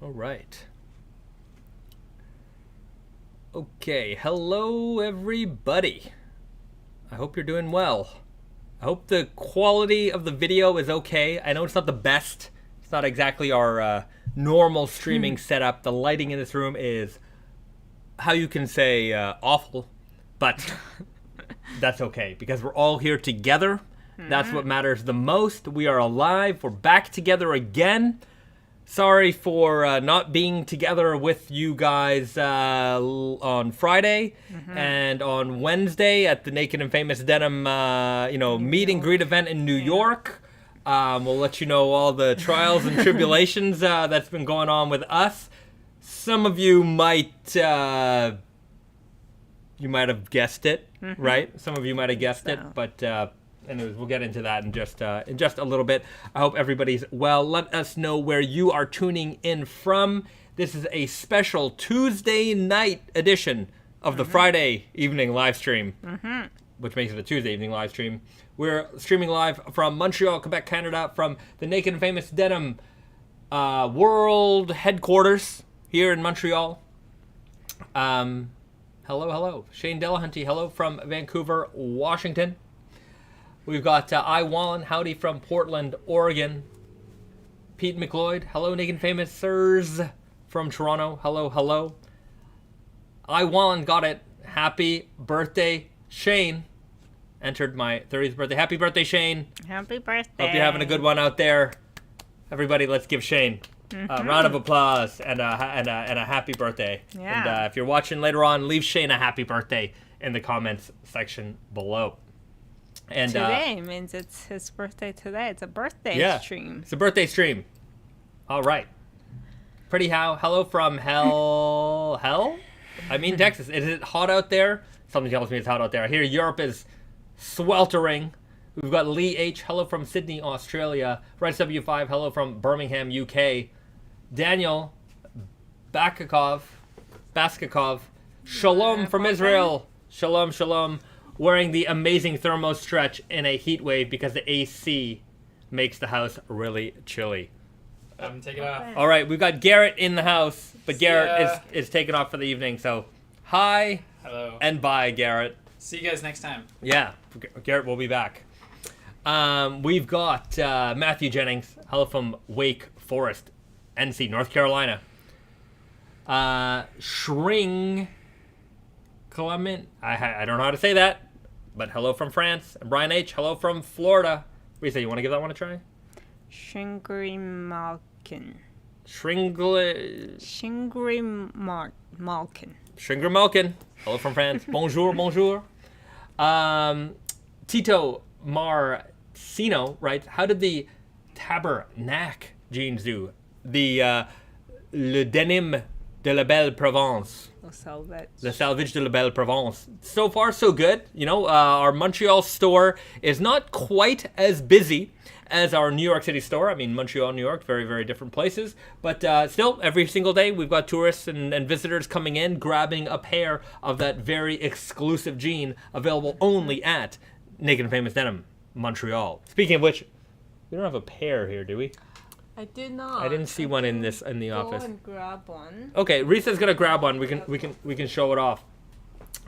All right. Okay, hello everybody. I hope you're doing well. I hope the quality of the video is okay. I know it's not the best. It's not exactly our normal streaming setup. The lighting in this room is, how you can say, awful. But that's okay, because we're all here together. That's what matters the most. We are alive. We're back together again. Sorry for not being together with you guys on Friday and on Wednesday at the Naked and Famous Denim, meet and greet event in New York. We'll let you know all the trials and tribulations that's been going on with us. Some of you might have guessed it, right? Some of you might have guessed it, but. Anyways, we'll get into that in just a little bit. I hope everybody's well. Let us know where you are tuning in from. This is a special Tuesday night edition of the Friday evening live stream, which makes it a Tuesday evening live stream. We're streaming live from Montreal, Quebec, Canada, from the Naked and Famous Denim world headquarters here in Montreal. Hello. Shane Delahunty, hello from Vancouver, Washington. We've got I. Wallen, howdy from Portland, Oregon. Pete McLeod, hello, Naked and Famous Sirs from Toronto. Hello. I. Wallen got it. Happy birthday, Shane. Entered my 30th birthday. Happy birthday, Shane. Happy birthday. Hope you're having a good one out there. Everybody, let's give Shane a round of applause and a happy birthday. Yeah. And if you're watching later on, leave Shane a happy birthday in the comments section below. And today means it's his birthday today. It's a birthday stream. It's a birthday stream. All right. Pretty hello from hell? I mean Texas. Is it hot out there? Something tells me it's hot out there. I hear Europe is sweltering. We've got Lee H. Hello from Sydney, Australia. Rice W5. Hello from Birmingham, UK. Daniel Baskakov. Shalom from Israel. Shalom. Wearing the amazing thermo stretch in a heat wave because the AC makes the house really chilly. Take it off. All right, we've got Garrett in the house, but Garrett is taking off for the evening. So, hi. Hello. And bye, Garrett. See you guys next time. Yeah, Garrett will be back. We've got Matthew Jennings. Hello from Wake Forest, NC, North Carolina. Shring Clement. I don't know how to say that. But hello from France. And Brian H. Hello from Florida. Risa, you want to give that one a try? Shingri Malkin. Hello from France. Bonjour. Tito Marcino writes, how did the Tabernacle jeans do? Le Denim de la Belle Provence. The Selvedge de la Belle Provence. So far, so good. You know, our Montreal store is not quite as busy as our New York City store. I mean, Montreal and New York, very, very different places. But still, every single day, we've got tourists and visitors coming in, grabbing a pair of that very exclusive jean available only at Naked and Famous Denim, Montreal. Speaking of which, we don't have a pair here, do we? I did not. I didn't see one in the office. Go and grab one. Okay, Risa's gonna grab one. We can show it off.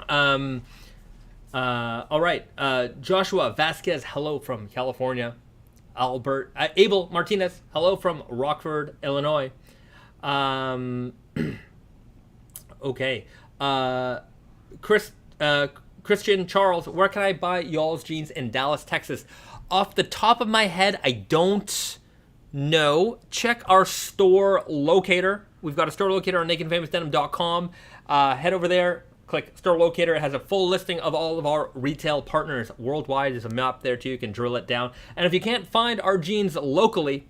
All right. Joshua Vasquez, hello from California. Abel Martinez, hello from Rockford, Illinois. Okay. Christian Charles, where can I buy y'all's jeans in Dallas, Texas? Off the top of my head, I don't know. Check our store locator. We've got a store locator on nakedandfamousdenim.com. Head over there, click store locator. It has a full listing of all of our retail partners worldwide. There's a map there too. You can drill it down. And if you can't find our jeans locally,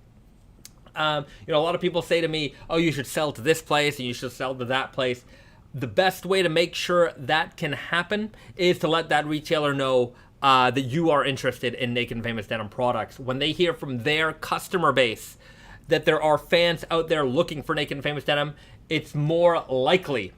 a lot of people say to me, oh, you should sell to this place and you should sell to that place. The best way to make sure that can happen is to let that retailer know that you are interested in Naked and Famous Denim products. When they hear from their customer base that there are fans out there looking for Naked and Famous Denim, it's more likely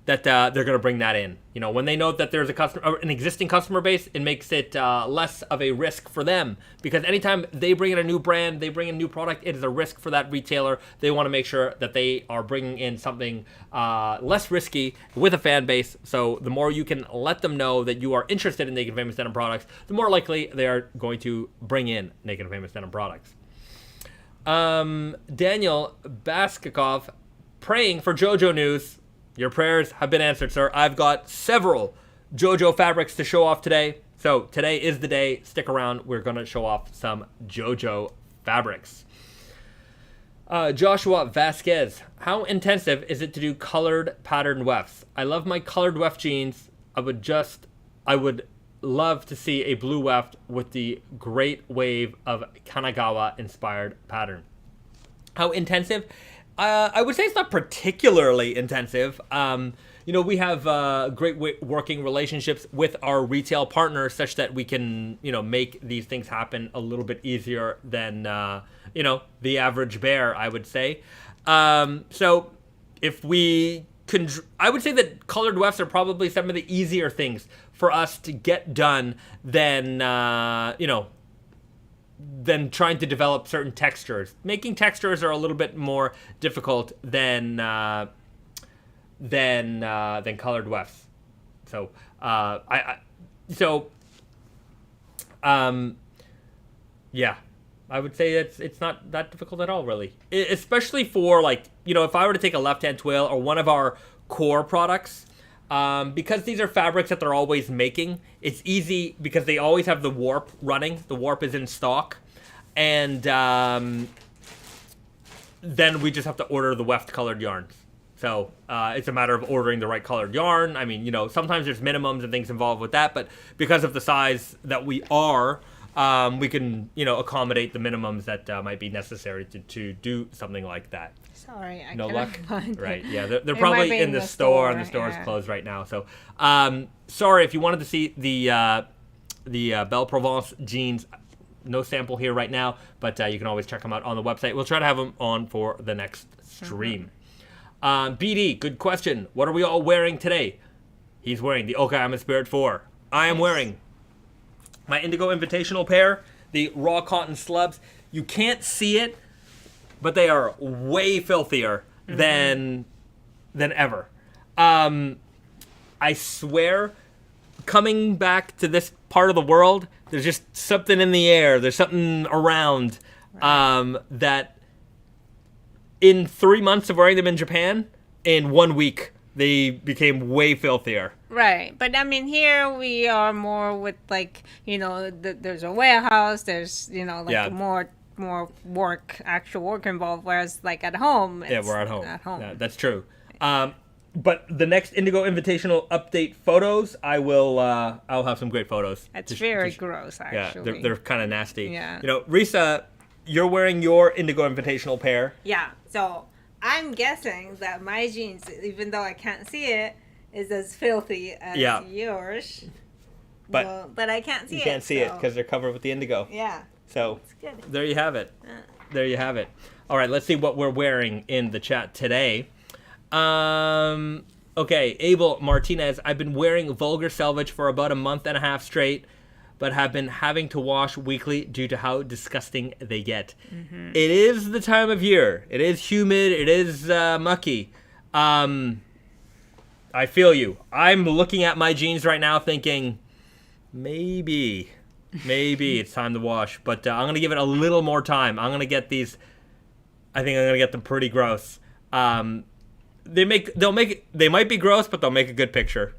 that they're going to bring that in. You know, when they know that there's an existing customer base, it makes it less of a risk for them, because anytime they bring in a new brand, they bring in a new product, it is a risk for that retailer. They want to make sure that they are bringing in something less risky with a fan base. So the more you can let them know that you are interested in Naked Famous Denim products, the more likely they are going to bring in Naked Famous Denim products. Daniel Baskakov, praying for JoJo news. Your prayers have been answered, sir. I've got several JoJo fabrics to show off today. So today is the day. Stick around. We're going to show off some JoJo fabrics. Joshua Vasquez. How intensive is it to do colored pattern wefts? I love my colored weft jeans. I would love to see a blue weft with the great wave of Kanagawa inspired pattern. How intensive? I would say it's not particularly intensive. You know, we have great working relationships with our retail partners such that we can, you know, make these things happen a little bit easier than, you know, the average bear, I would say. So if we can, I would say that colored wefts are probably some of the easier things for us to get done than, you know, than trying to develop certain textures. Making textures are a little bit more difficult than colored wefts. So yeah, I would say it's not that difficult at all, really. Especially for, like, you know, if I were to take a left-hand twill or one of our core products, because these are fabrics that they're always making, it's easy because they always have the warp running. The warp is in stock. And then we just have to order the weft colored yarns. So it's a matter of ordering the right colored yarn. I mean, you know, sometimes there's minimums and things involved with that, but because of the size that we are, we can, you know, accommodate the minimums that might be necessary to do something like that. Sorry, I no cannot luck. find Right? it. Yeah, they're probably in the store, and the store is closed right now. So, sorry if you wanted to see the Belle Provence jeans. No sample here right now, but you can always check them out on the website. We'll try to have them on for the next stream. BD, good question. What are we all wearing today? He's wearing the Okayama Spirit 4. I am wearing my Indigo Invitational pair, the raw cotton slubs. You can't see it, but they are way filthier than ever. I swear, coming back to this part of the world, there's just something in the air. There's something around that in 3 months of wearing them in Japan, in 1 week, they became way filthier. Right. But I mean, here we are more with, like, you know, there's a warehouse, there's, you know, like more work, actual work involved, whereas like at home, it's we're at home. Yeah, that's true. But the next Indigo Invitational update photos, I'll have some great photos. It's very gross, actually. Yeah, they're kind of nasty. Yeah. You know, Risa, you're wearing your Indigo Invitational pair. Yeah. So I'm guessing that my jeans, even though I can't see it, is as filthy as yours. But I can't see it. You can't see it because they're covered with the indigo. Yeah. So it's good. There you have it. There you have it. All right, let's see what we're wearing in the chat today. Okay, Abel Martinez. I've been wearing vulgar Selvedge for about a month and a half straight, but have been having to wash weekly due to how disgusting they get. It is the time of year. It is humid. It is mucky. I feel you. I'm looking at my jeans right now thinking, maybe it's time to wash. But I'm going to give it a little more time. I'm going to get these. I think I'm going to get them pretty gross. They might be gross, but they'll make a good picture.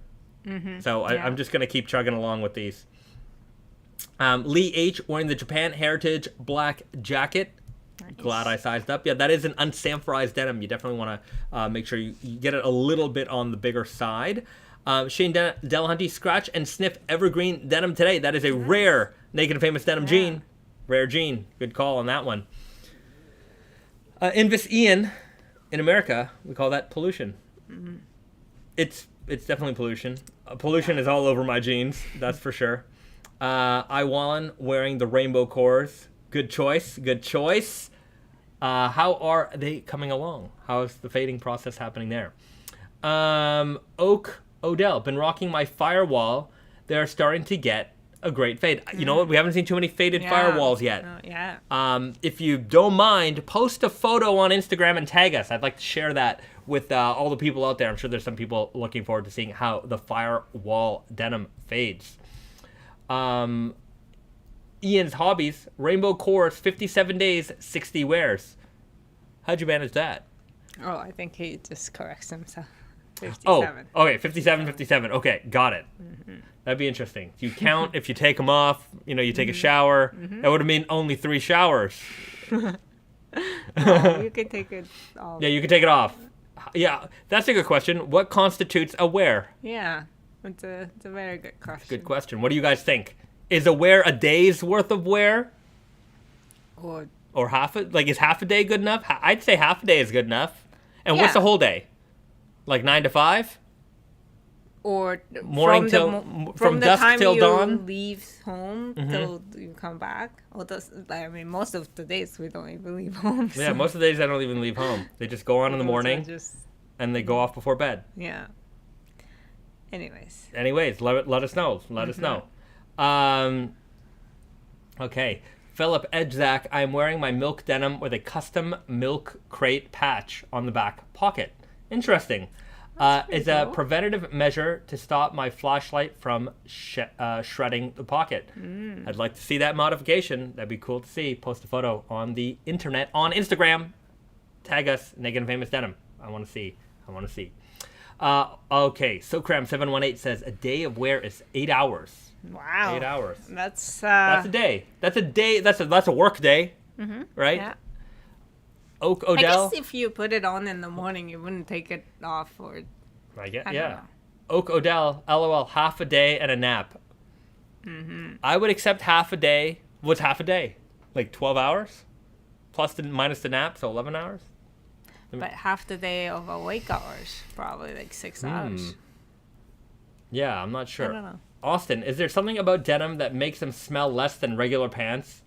So I'm just going to keep chugging along with these. Lee H. wearing the Japan Heritage black jacket. Nice. Glad I sized up. Yeah, that is an unsamphorized denim. You definitely want to make sure you get it a little bit on the bigger side. Shane Delahunty, scratch and sniff evergreen denim today. That is a rare Naked Famous Denim jean. Rare jean. Good call on that one. Invis Ian, in America, we call that pollution. It's definitely pollution. Pollution is all over my jeans, that's for sure. Iwan wearing the rainbow cores. Good choice. How are they coming along? How is the fading process happening there? Oak Odell, been rocking my firewall. They're starting to get a great fade. You know what? We haven't seen too many faded firewalls yet. If you don't mind, post a photo on Instagram and tag us. I'd like to share that with all the people out there. I'm sure there's some people looking forward to seeing how the firewall denim fades. Ian's hobbies, rainbow course, 57 days, 60 wears. How'd you manage that? Oh, I think he just corrects himself. 57. Oh, okay, 57. Okay, got it. That'd be interesting. You count if you take them off, you take a shower. That would have mean only 3 showers. You can take it off. Yeah, you can take it off. Yeah, that's a good question. What constitutes a wear? Yeah, it's a very good question. Good question. What do you guys think? Is a wear a day's worth of wear? Or half a, is half a day good enough? I'd say half a day is good enough. And what's the whole day? Like 9 to 5? Or morning from dusk till dawn? You leave home till you come back. Most of the days we don't even leave home. So. Yeah, most of the days I don't even leave home. They just go on in the morning and they go off before bed. Yeah. Anyways, let us know. Let us know. Okay. Philip Edzak, I'm wearing my milk denim with a custom milk crate patch on the back pocket. Interesting. It's a preventative measure to stop my flashlight from shredding the pocket. I'd like to see that modification. That'd be cool to see. Post a photo on the internet, on Instagram. Tag us, Naked Famous Denim. I want to see. Okay, SoCram718 says a day of wear is 8 hours. Wow. 8 hours. That's a day. That's a day. That's a work day, right? Yeah. Oak Odell. I guess if you put it on in the morning, you wouldn't take it off or. I guess, yeah. Oak Odell, LOL, half a day and a nap. I would accept half a day. What's half a day? Like 12 hours? Minus the nap, so 11 hours? But half the day of awake hours, probably like 6 hours. Yeah, I'm not sure. I don't know. Austin, is there something about denim that makes them smell less than regular pants?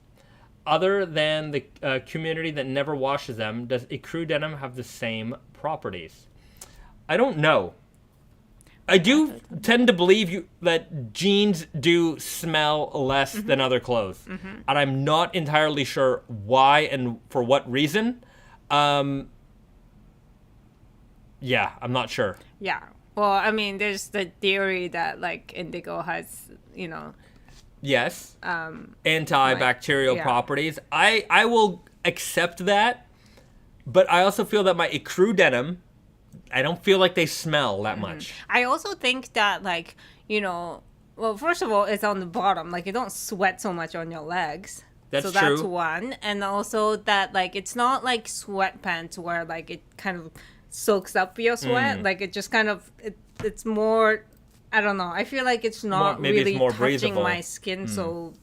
Other than the community that never washes them, does ecru denim have the same properties? I don't know. I do tend to believe that jeans do smell less than other clothes. And I'm not entirely sure why and for what reason. Yeah, I'm not sure. Yeah. Well, there's the theory that, indigo has, Yes. Antibacterial properties. I will accept that, but I also feel that my ecru denim, I don't feel like they smell that much. I also think that, well, first of all, it's on the bottom. You don't sweat so much on your legs. That's true. That's one. And also that, it's not like sweatpants where, it kind of soaks up your sweat. It just kind of, it's more, I don't know. I feel like it's not really touching breathable. My skin so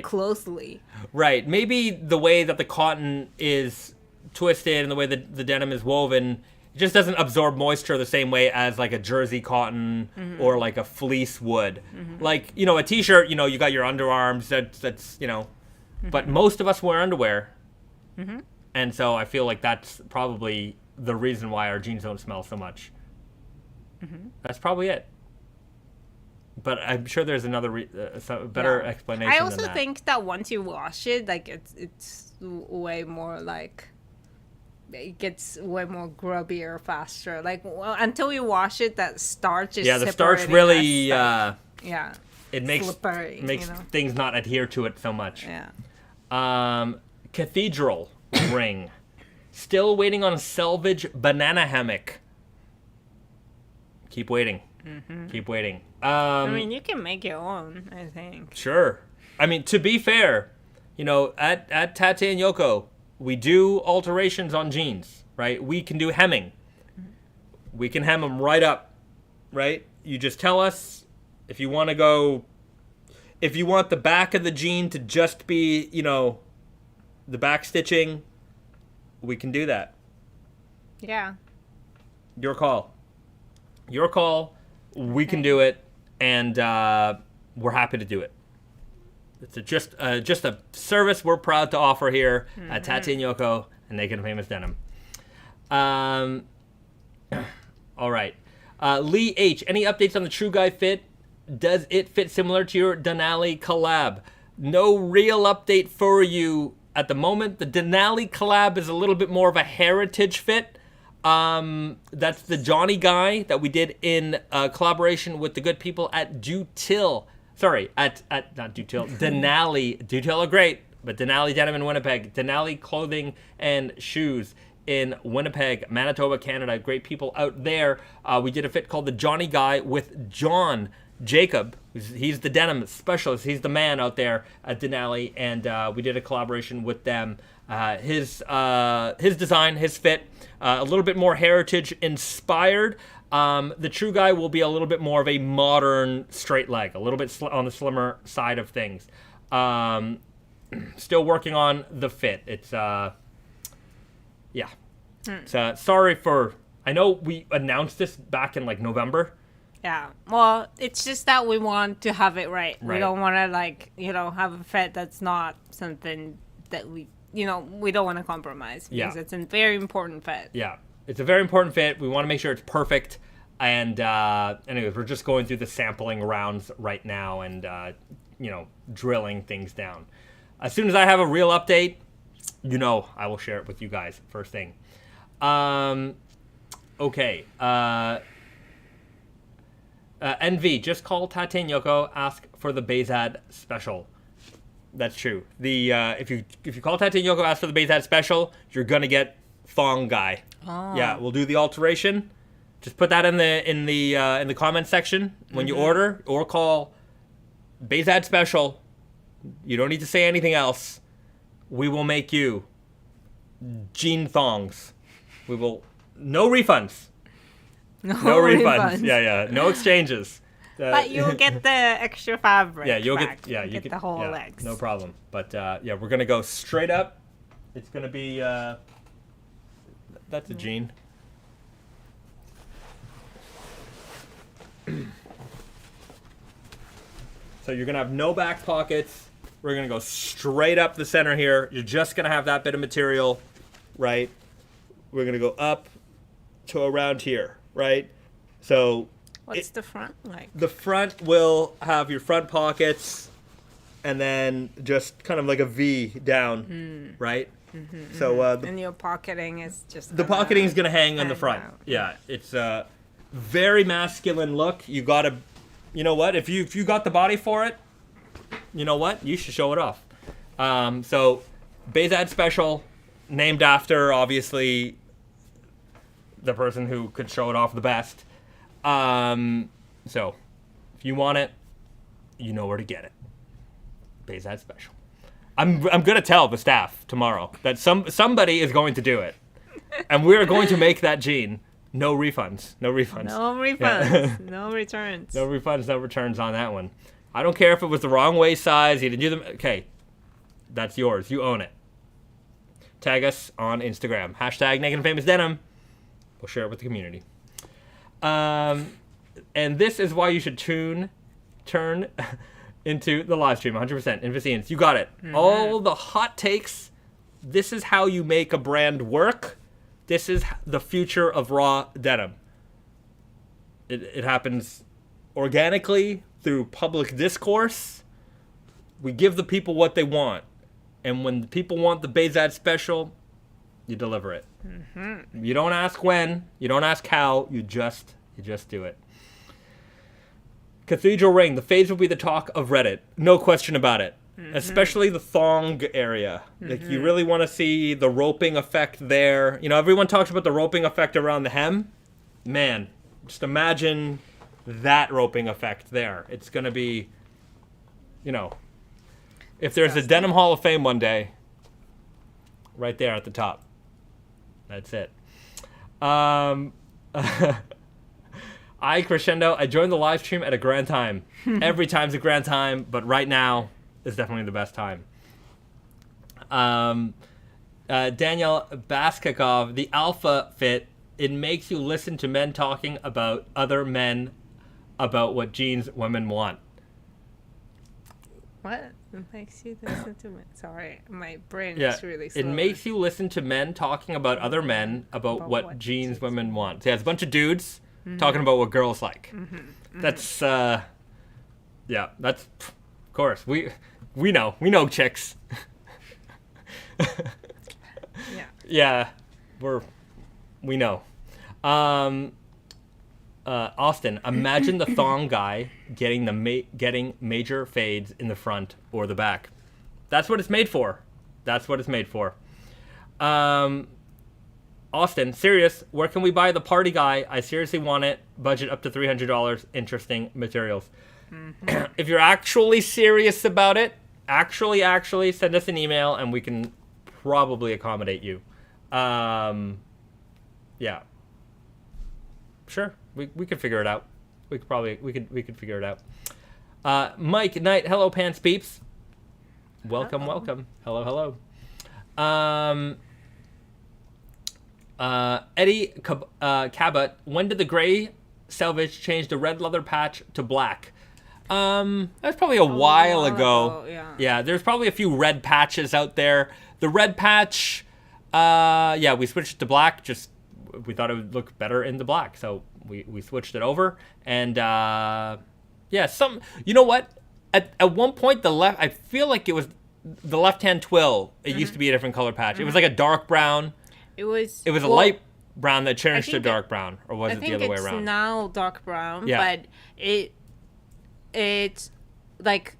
closely. Right. Maybe the way that the cotton is twisted and the way that the denim is woven, it just doesn't absorb moisture the same way as a jersey cotton or a fleece would. A t-shirt, you got your underarms, that's but most of us wear underwear. And so I feel like that's probably the reason why our jeans don't smell so much. That's probably it. But I'm sure there's another better explanation. I also than that. think that once you wash it, it's way more it gets way more grubbier faster. Until you wash it, that starch is the starch really it makes slippery, things not adhere to it so much. Cathedral ring, still waiting on Selvedge banana hammock. Keep waiting. Keep waiting. You can make your own, I think. Sure. To be fair, at Tate and Yoko, we do alterations on jeans, right? We can do hemming. We can hem them right up, right? You just tell us if you want the back of the jean to just be, the back stitching, we can do that. Yeah. Your call. We can do it, and we're happy to do it. It's just a service we're proud to offer here at Tate and Yoko and Naked Famous Denim. All right. Lee H, any updates on the True Guy fit? Does it fit similar to your Denali collab? No real update for you at the moment. The Denali collab is a little bit more of a heritage fit. That's the Johnny Guy that we did in collaboration with the good people at Dutil. Sorry, at not Dutil, Denali. Dutil are great, but Denali Denim in Winnipeg. Denali Clothing and Shoes in Winnipeg, Manitoba, Canada. Great people out there. We did a fit called the Johnny Guy with John Jacob. He's the denim specialist. He's the man out there at Denali, and we did a collaboration with them. His design, his fit, a little bit more heritage inspired. The True Guy will be a little bit more of a modern straight leg, a little bit on the slimmer side of things. Still working on the fit. It's yeah. So sorry for. I know we announced this back in like November. Yeah. Well, it's just that we want to have it right. Right. We don't want to have a fit that's not something that we don't want to compromise because it's a very important fit. Yeah. It's a very important fit. We want to make sure it's perfect. And anyways, we're just going through the sampling rounds right now and, drilling things down. As soon as I have a real update, I will share it with you guys first thing. Okay. NV, just call Tate and Yoko, ask for the Bahzad special. That's true. The if you call Tate and Yoko, ask for the Bahzad special, you're gonna get Thong Guy. Oh. Yeah, we'll do the alteration. Just put that in the comment section when you order, or call Bahzad special. You don't need to say anything else. We will make you jean thongs. We will no refunds. No refunds. Yeah. No exchanges. But you'll get the extra fabric. Yeah, you'll back. get You get the whole legs. No problem. But we're gonna go straight up. It's gonna be that's a jean. So you're gonna have no back pockets. We're gonna go straight up the center here. You're just gonna have that bit of material, right? We're gonna go up to around here, right? So what's the front like? The front will have your front pockets and then just kind of like a V down, right? Mm-hmm, so and your pocketing is just the pocketing is gonna hang on the front. Out. Yeah, it's a very masculine look. You gotta, you know what? If you got the body for it, you know what? You should show it off. So Bahzad special, named after obviously the person who could show it off the best. So if you want it, you know where to get it. Bahzad special. I'm gonna tell the staff tomorrow that somebody is going to do it, and we're going to make that jean. No refunds. No refunds. No refunds. Yeah. No returns. No refunds. No returns on that one. I don't care if it was the wrong waist size. You didn't do them. Okay, that's yours. You own it. Tag us on Instagram. # Naked Famous Denim. We'll share it with the community. And this is why you should turn into the live stream 100%. Invisians, you got it. Mm-hmm. All the hot takes. This is how you make a brand work. This is the future of raw denim. It happens organically through public discourse. We give the people what they want. And when the people want the Bahzad special, you deliver it. Mm-hmm. You don't ask when, you don't ask how, you just do it. Cathedral Ring, the phase will be the talk of Reddit. No question about it. Mm-hmm. Especially the thong area. Mm-hmm. Like, you really want to see the roping effect there. You know, everyone talks about the roping effect around the hem. Man, just imagine that roping effect there. It's going to be, if there's a Denim Hall of Fame one day, right there at the top. That's it. I joined the live stream at a grand time. Every time's a grand time, but right now is definitely the best time. Daniel Baskakov, the alpha fit, it makes you listen to men talking about other men about what jeans women want. What? It makes you listen to men. Sorry, my brain is really slow. It makes you listen to men talking about other men about what jeans women want. So yeah, it's a bunch of dudes talking about what girls like. That's yeah, that's of course we know chicks. Yeah, we know. Austin, imagine the thong guy getting major fades in the front or the back. That's what it's made for. Austin, serious, where can we buy the party guy? I seriously want it. Budget up to $300. Interesting materials. If you're actually serious about it, actually send us an email and we can probably accommodate you. Yeah. Sure. We could figure it out. We could figure it out. Mike Knight, hello Pants Peeps. Welcome. Hello. Eddie Cabot, when did the gray Selvedge change the red leather patch to black? That's probably a while ago. Yeah, there's probably a few red patches out there. The red patch, yeah, we switched it to black. Just we thought it would look better in the black, so we switched it over. And yeah, you know what? At one point, I feel like it was the left-hand twill. It used to be a different color patch. It was like a dark brown. It was a light brown that changed to dark brown, or was it the other way around? I think it's now dark brown, but it's like,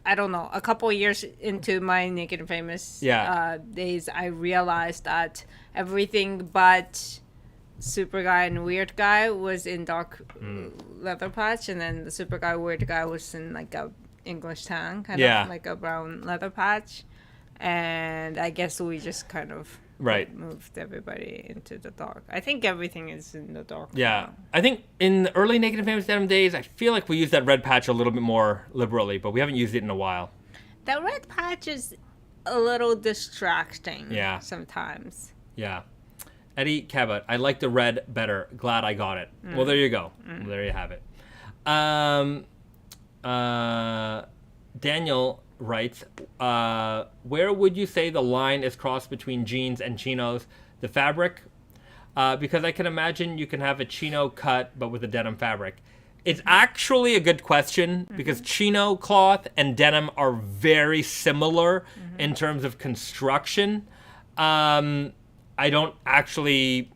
I don't know, a couple of years into my Naked Famous days, I realized that everything but Super Guy and Weird Guy was in dark leather patch, and then the Super Guy, Weird Guy was in like a English tan, kind of like a brown leather patch. And I guess we just kind of moved everybody into the dark. I think everything is in the dark. Yeah. Now. I think in the early Naked Famous Denim days, I feel like we used that red patch a little bit more liberally, but we haven't used it in a while. That red patch is a little distracting sometimes. Yeah. Eddie Cabot, I like the red better. Glad I got it. Well, there you go. Well, there you have it. Daniel writes, where would you say the line is crossed between jeans and chinos? The fabric? Because I can imagine you can have a chino cut, but with a denim fabric. It's actually a good question, because chino cloth and denim are very similar in terms of construction. I don't actually...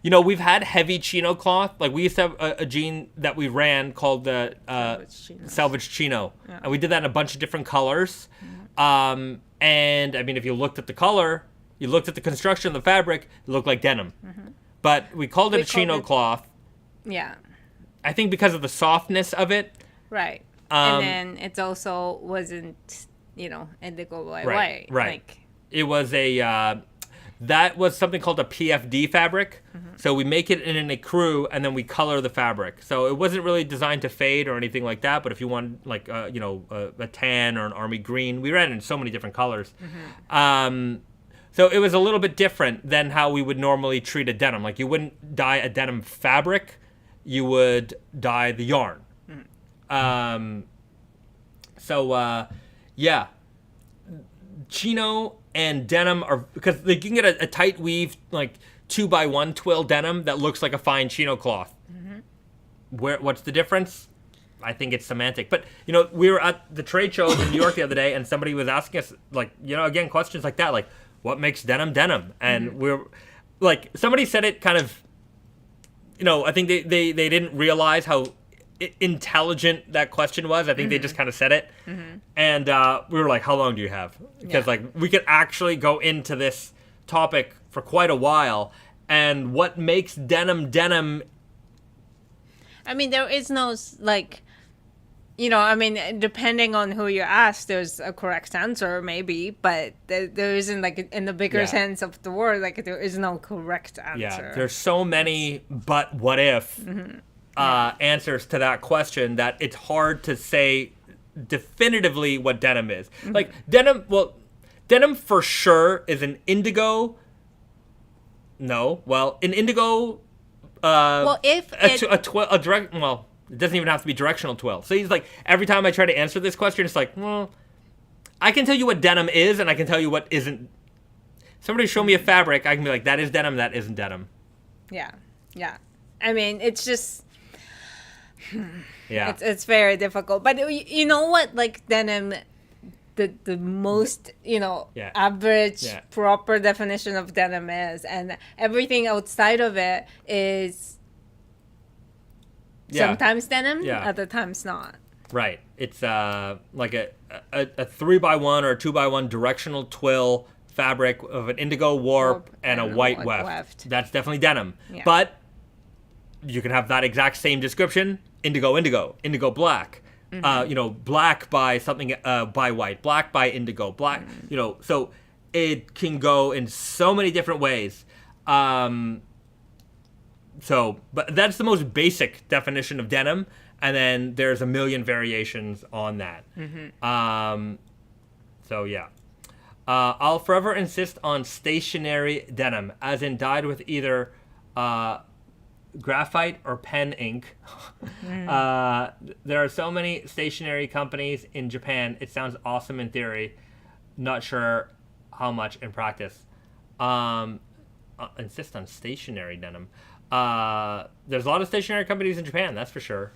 You know, we've had heavy chino cloth. Like, we used to have a jean that we ran called the Selvedge Chino. Yeah. And we did that in a bunch of different colors. And, I mean, if you looked at the color, you looked at the construction of the fabric, it looked like denim. But we called it a chino cloth. Yeah. I think because of the softness of it. Right. And then it also wasn't, indigo white. Right. Like, it was a... that was something called a PFD fabric. So we make it in an ecru and then we color the fabric. So it wasn't really designed to fade or anything like that. But if you want like, a tan or an army green, we ran it in so many different colors. So it was a little bit different than how we would normally treat a denim. Like you wouldn't dye a denim fabric, you would dye the yarn. Yeah. Chino and denim are, because you can get a tight weave, like 2x1 twill denim that looks like a fine chino cloth. What's the difference? I think it's semantic. But, we were at the trade show in New York the other day, and somebody was asking us, like, again, questions like that, like, what makes denim denim? And we're, like, somebody said it kind of, I think they didn't realize how intelligent that question was. I think they just kind of said it. And we were like, how long do you have? Because like we could actually go into this topic for quite a while. And what makes denim denim? I mean, there is no like, depending on who you ask, there's a correct answer maybe, but there isn't, like, in the bigger sense of the word, like there is no correct answer. Yeah, there's so many but what if answers to that question that it's hard to say definitively what denim is. Like denim for sure is an indigo. No, well, an indigo. It doesn't even have to be directional twill. So he's like, every time I try to answer this question, it's like, well, I can tell you what denim is, and I can tell you what isn't. Somebody show me a fabric, I can be like, that is denim, that isn't denim. Yeah. I mean, it's just... Yeah. It's very difficult. But you know what, like, denim... The most, average, proper definition of denim is, and everything outside of it is sometimes denim, other times not. Right. It's like a 3x1 or a 2x1 directional twill fabric of an indigo warp and a white weft. That's definitely denim. Yeah. But you can have that exact same description, indigo black. Black by something by white, black by indigo, black, so it can go in so many different ways. But that's the most basic definition of denim, and then there's a million variations on that. I'll forever insist on stationary denim, as in dyed with either graphite or pen ink. There are so many stationery companies in Japan. It sounds awesome in theory. Not sure how much in practice. Insist on stationary denim. There's a lot of stationery companies in Japan, that's for sure.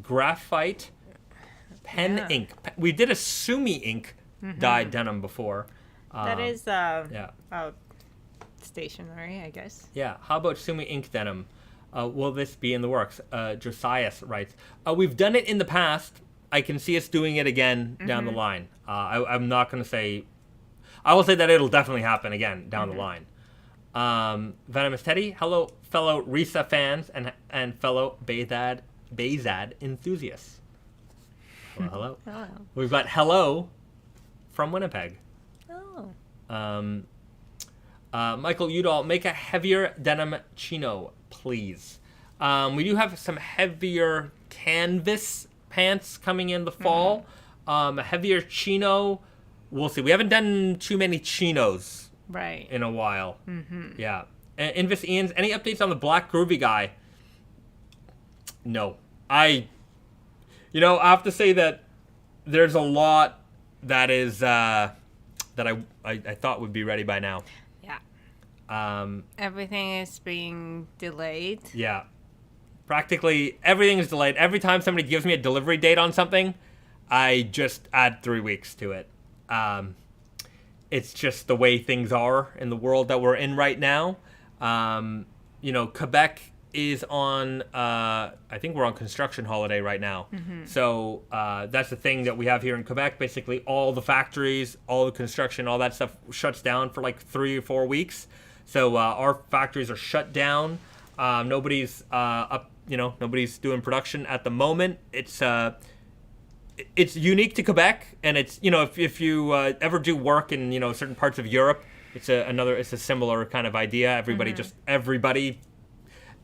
Graphite, pen ink. We did a sumi ink dyed denim before. That is stationary, I guess. Yeah. How about sumi ink denim? Will this be in the works? Josias writes, we've done it in the past. I can see us doing it again down the line. I'm not going to say... I will say that it'll definitely happen again down the line. Venomous Teddy, hello, fellow Risa fans and fellow Bahzad enthusiasts. Well, hello. Hello. We've got hello from Winnipeg. Oh. Michael Udall, make a heavier denim chino, please. We do have some heavier canvas pants coming in the fall. A heavier chino, we'll see. We haven't done too many chinos in a while. Yeah. Invis Ian's, any updates on the black groovy guy? No. I have to say that there's a lot that is that I thought would be ready by now. Everything is being delayed. Yeah. Practically everything is delayed. Every time somebody gives me a delivery date on something, I just add 3 weeks to it. It's just the way things are in the world that we're in right now. Quebec is on, I think we're on construction holiday right now. So that's the thing that we have here in Quebec. Basically, all the factories, all the construction, all that stuff shuts down for like 3 or 4 weeks. So our factories are shut down. Nobody's up. Nobody's doing production at the moment. It's unique to Quebec, and it's if you ever do work in certain parts of Europe, it's a similar kind of idea. Everybody.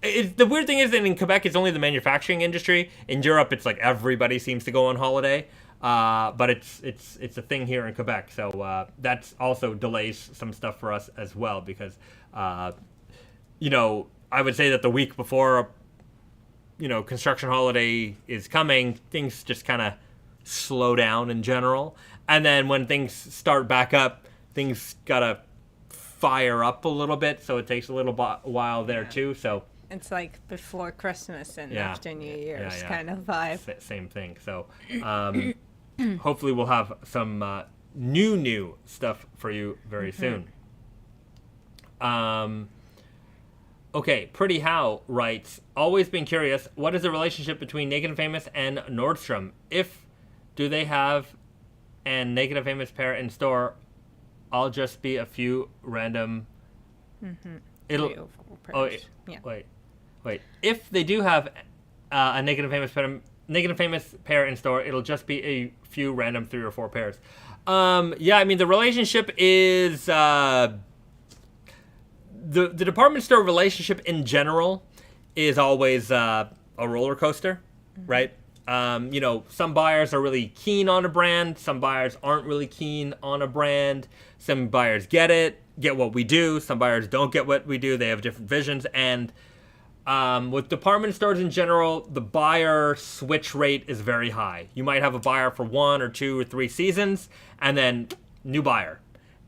The weird thing is that in Quebec it's only the manufacturing industry. In Europe, it's like everybody seems to go on holiday. But it's a thing here in Quebec, so that's also delays some stuff for us as well because, I would say that the week before, construction holiday is coming, things just kind of slow down in general, and then when things start back up, things gotta fire up a little bit, so it takes a little while there too. So it's like before Christmas and after New Year's kind of vibe. Same thing. So. Hopefully we'll have some new stuff for you very soon. Okay, Pretty How writes, always been curious, what is the relationship between Naked and Famous and Nordstrom? Do they have an Naked and Famous pair in store? I'll just be a few random... It'll... Wait. If they do have a Naked and Famous pair in store, it'll just be a few random 3 or 4 pairs. The relationship is the department store relationship in general is always a roller coaster, right? Some buyers are really keen on a brand, some buyers aren't really keen on a brand, some buyers get what we do, some buyers don't get what we do, they have different visions, and with department stores in general, the buyer switch rate is very high. You might have a buyer for 1 or 2 or 3 seasons, and then new buyer.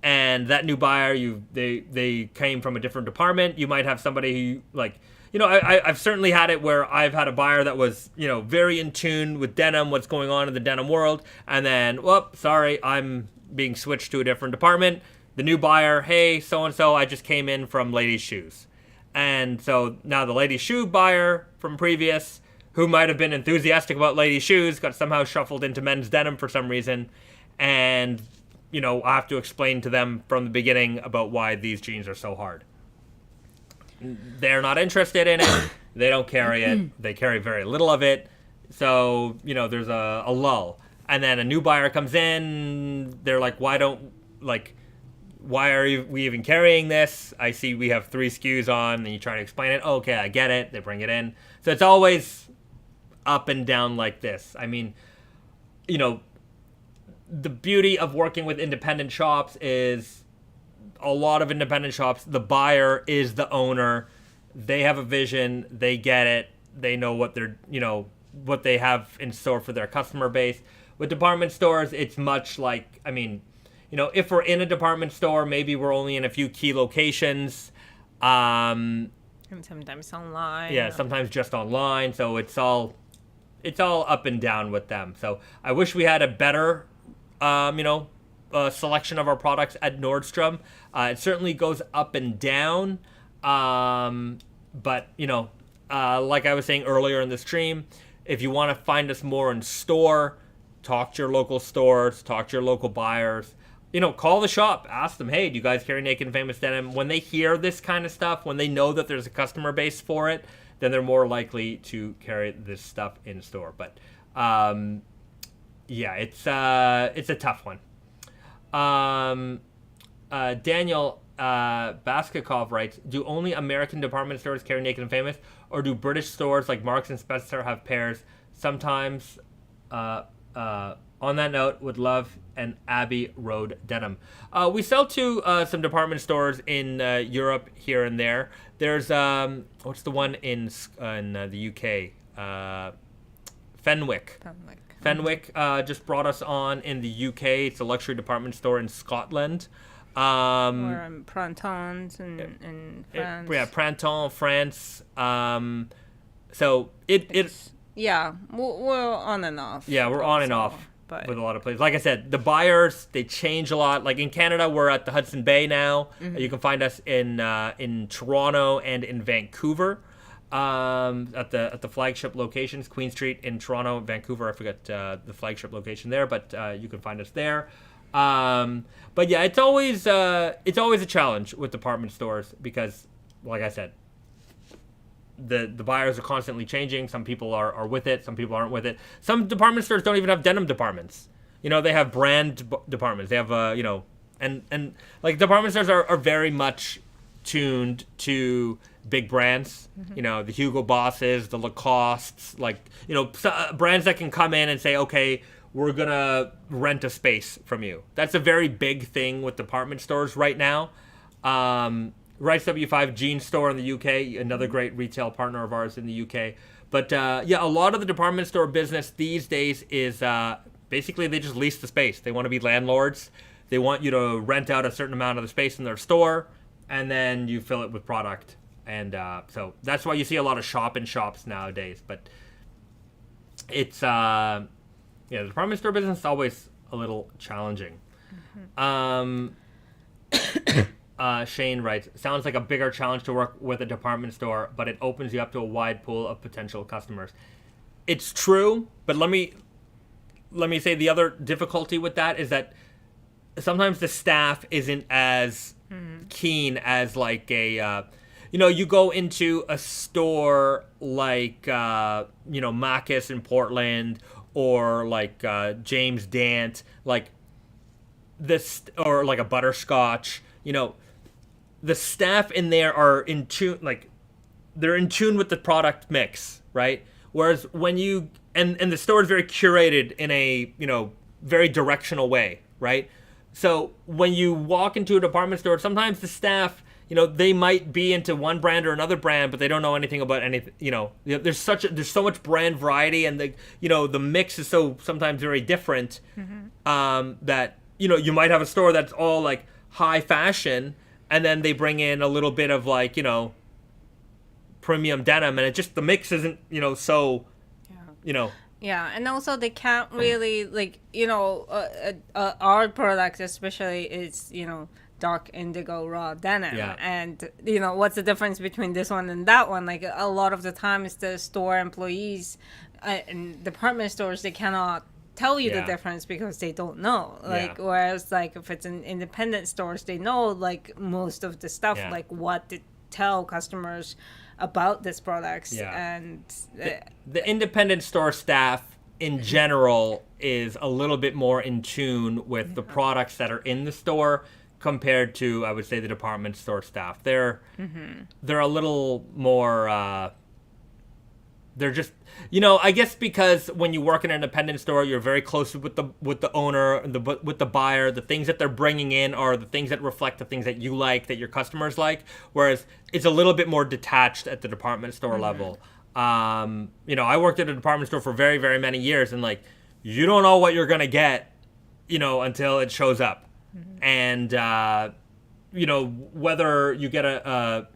And that new buyer, they came from a different department. You might have somebody who, I've certainly had it where I've had a buyer that was, very in tune with denim, what's going on in the denim world, and then, sorry, I'm being switched to a different department. The new buyer, hey, so-and-so, I just came in from ladies' shoes. And so now the ladies' shoe buyer from previous, who might have been enthusiastic about ladies' shoes, got somehow shuffled into men's denim for some reason. And, I have to explain to them from the beginning about why these jeans are so hard. They're not interested in it. They don't carry it. They carry very little of it. So, there's a lull. And then a new buyer comes in. They're like, why are we even carrying this? I see we have 3 SKUs on, and you try to explain it. Oh, okay, I get it. They bring it in. So it's always up and down like this. I mean, the beauty of working with independent shops is a lot of independent shops, the buyer is the owner. They have a vision. They get it. They know what what they have in store for their customer base. With department stores, it's much like, if we're in a department store, maybe we're only in a few key locations. And sometimes online. Yeah, sometimes just online. So it's all up and down with them. So I wish we had a better, selection of our products at Nordstrom. It certainly goes up and down. But, like I was saying earlier in the stream, if you want to find us more in store, talk to your local stores, talk to your local buyers. Call the shop, ask them, hey, do you guys carry Naked and Famous Denim? When they hear this kind of stuff, when they know that there's a customer base for it, then they're more likely to carry this stuff in store. But, it's a tough one. Daniel Baskakov writes, do only American department stores carry Naked and Famous, or do British stores like Marks and Spencer have pairs? Sometimes, on that note, would love an Abbey Road denim. We sell to some department stores in Europe here and there. There's what's the one in the UK? Fenwick. Fenwick just brought us on in the UK. It's a luxury department store in Scotland. Or in Printemps in France. Yeah, Printemps, France. So it's yeah, we're on and off. Yeah, we're on and off with a lot of places. Like I said, the buyers, they change a lot. Like in Canada, we're at the Hudson Bay now. Mm-hmm. You can find us in Toronto and in Vancouver. At the flagship locations, Queen Street in Toronto, Vancouver. I forget the flagship location there, but you can find us there. But yeah, it's always a challenge with department stores because, like I said, the buyers are constantly changing. Some people are with it, some people aren't with it. Some department stores don't even have denim departments. They have brand departments. They have and like department stores are very much tuned to big brands. Mm-hmm. The Hugo Bosses, the Lacostes, brands that can come in and say, okay, we're going to rent a space from you. That's a very big thing with department stores right now. Rice W5 Jean Store in the UK, another great retail partner of ours in the UK. But a lot of the department store business these days is basically they just lease the space. They want to be landlords. They want you to rent out a certain amount of the space in their store, and then you fill it with product. And so that's why you see a lot of shop-in-shops nowadays. But it's... the department store business is always a little challenging. Mm-hmm. Shane writes, sounds like a bigger challenge to work with a department store, but it opens you up to a wide pool of potential customers. It's true, but let me say the other difficulty with that is that sometimes the staff isn't as keen as like a... you go into a store like, Macus in Portland, or like James Dant, like this, or like a Butterscotch. The staff in there are in tune, like they're in tune with the product mix, right? Whereas when you and the store is very curated in a very directional way, right? So when you walk into a department store, sometimes the staff, they might be into one brand or another brand, but they don't know anything about anything. There's so much brand variety, and the mix is so sometimes very different. Mm-hmm. That you might have a store that's all like high fashion, and then they bring in a little bit of like premium denim, and the mix isn't, so, Yeah, and also they can't really, like, our product especially is, dark indigo raw denim. Yeah. And, what's the difference between this one and that one? Like, a lot of the time it's the store employees in department stores, they cannot tell you the difference because they don't know. Like, whereas, like, if it's in independent stores, they know, like, most of the stuff, like, what to tell customers about this products. And the independent store staff in general is a little bit more in tune with the products that are in the store compared to, I would say, the department store staff. They're a little more they're just, I guess because when you work in an independent store, you're very close with the owner, with the buyer. The things that they're bringing in are the things that reflect the things that you like, that your customers like. Whereas it's a little bit more detached at the department store level. I worked at a department store for very, very many years, and like, you don't know what you're gonna get, until it shows up, and whether you get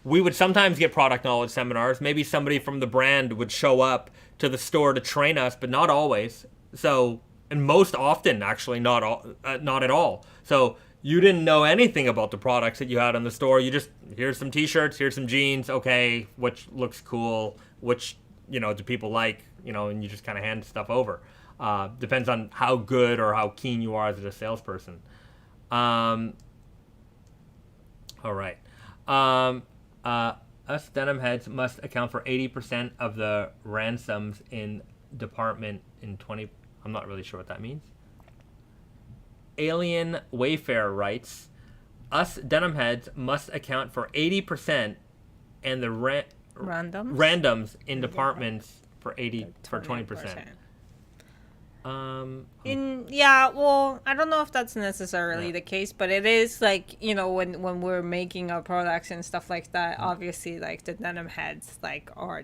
we would sometimes get product knowledge seminars. Maybe somebody from the brand would show up to the store to train us, but not always. So, and most often, actually, not at all. So you didn't know anything about the products that you had in the store. You just, here's some t-shirts, here's some jeans. Okay, which looks cool, which, do people like, and you just kind of hand stuff over. Depends on how good or how keen you are as a salesperson. All right. Us denim heads must account for 80% of the ransoms in department in 20... I'm not really sure what that means. Alien Wayfair writes, us denim heads must account for 80% and the randoms in departments for 20%. Well, I don't know if that's necessarily the case, but it is like, when we're making our products and stuff like that, obviously, like, the denim heads, like, are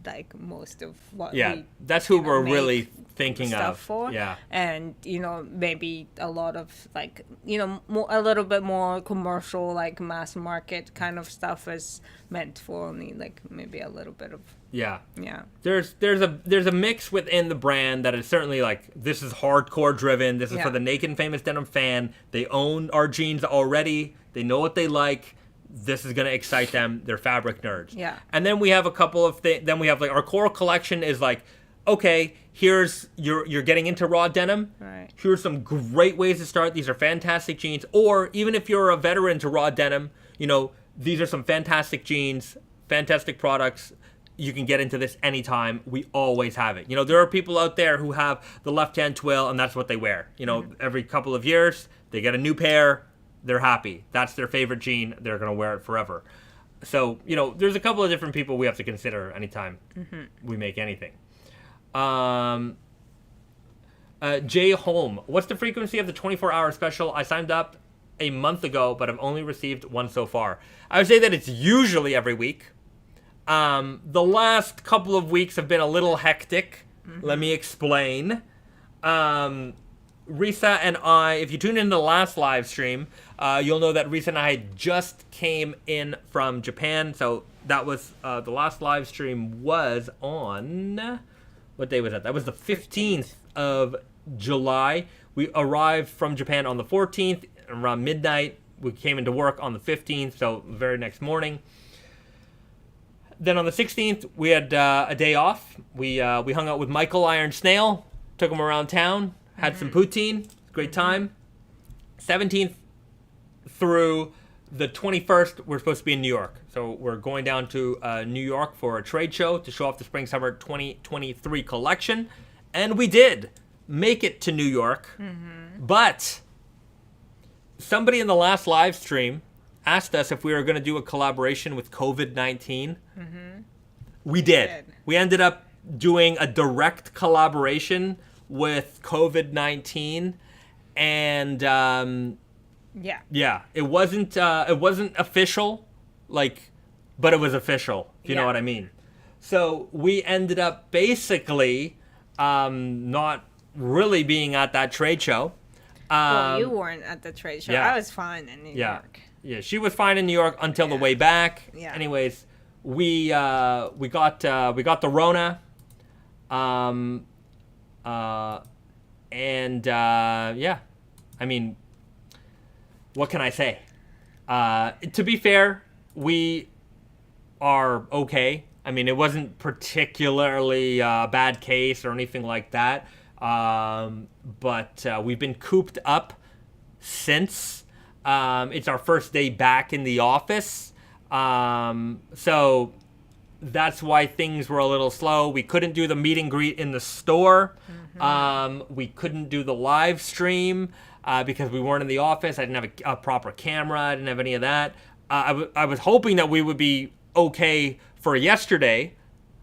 like most of what we, that's who we're really thinking of for. Yeah. And maybe a lot of, like, a little bit more commercial, like, mass market kind of stuff is meant for only, like, maybe a little bit of there's a mix within the brand that is certainly like, this is hardcore driven, this is for the Naked Famous Denim fan. They own our jeans already, they know what they like, this is going to excite them, they're fabric nerds. And then we have a couple of things. Then we have, like, our core collection is like, okay, here's you're getting into raw denim, right, here's some great ways to start, these are fantastic jeans. Or even if you're a veteran to raw denim, these are some fantastic jeans, fantastic products. You can get into this anytime. We always have it. There are people out there who have the left-hand twill, and that's what they wear. Every couple of years, they get a new pair. They're happy. That's their favorite jean. They're going to wear it forever. So, there's a couple of different people we have to consider anytime we make anything. Jay Holm, what's the frequency of the 24-hour special? I signed up a month ago, but I've only received one so far. I would say that it's usually every week. The last couple of weeks have been a little hectic. Let me explain. Risa and I, if you tune in to the last live stream, you'll know that Risa and I just came in from Japan. So that was, the last live stream was on, what day was that? That was the 15th of July. We arrived from Japan on the 14th, around midnight. We came into work on the 15th, so the very next morning. Then on the 16th, we had a day off. We hung out with Michael Iron Snail, took him around town, had some poutine, great time. 17th through the 21st, we're supposed to be in New York. So we're going down to New York for a trade show to show off the Spring-Summer 2023 collection. And we did make it to New York. But somebody in the last live stream asked us if we were going to do a collaboration with COVID-19. We did. We ended up doing a direct collaboration with COVID-19, and it wasn't official, like, but it was official, if you know what I mean. So we ended up basically not really being at that trade show. Well, you weren't at the trade show. I was fine in New York. Yeah, she was fine in New York until the way back. Yeah. Anyways, we got the Rona, yeah, I mean, what can I say? To be fair, we are okay. I mean, it wasn't particularly a bad case or anything like that. But we've been cooped up since. It's our first day back in the office. So that's why things were a little slow. We couldn't do the meet and greet in the store. We couldn't do the live stream because we weren't in the office. I didn't have a proper camera. I didn't have any of that. I was hoping that we would be okay for yesterday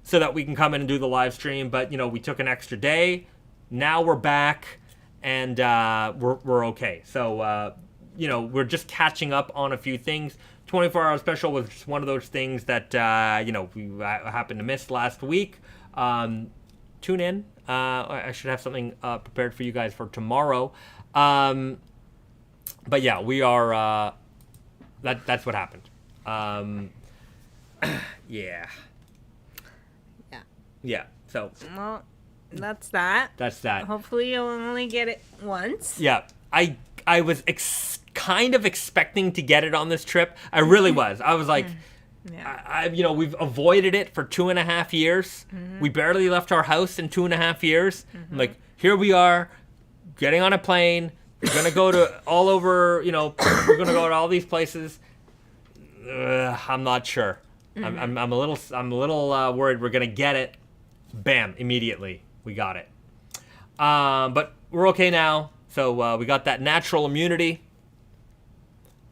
so that we can come in and do the live stream. But, we took an extra day. Now we're back and we're okay. So, we're just catching up on a few things. 24-hour special was just one of those things that, we happened to miss last week. Tune in. I should have something prepared for you guys for tomorrow. But yeah, we are, that's what happened. Yeah. Yeah. So. Well, that's that. That's that. Hopefully you'll only get it once. Yeah. I was kind of expecting to get it on this trip. I really was. I was like, we've avoided it for 2.5 years. We barely left our house in 2.5 years. I'm like, here we are, getting on a plane. We're gonna go to all over. We're gonna go to all these places. I'm not sure. I'm a little worried we're gonna get it. Bam! Immediately we got it. But we're okay now. So we got that natural immunity,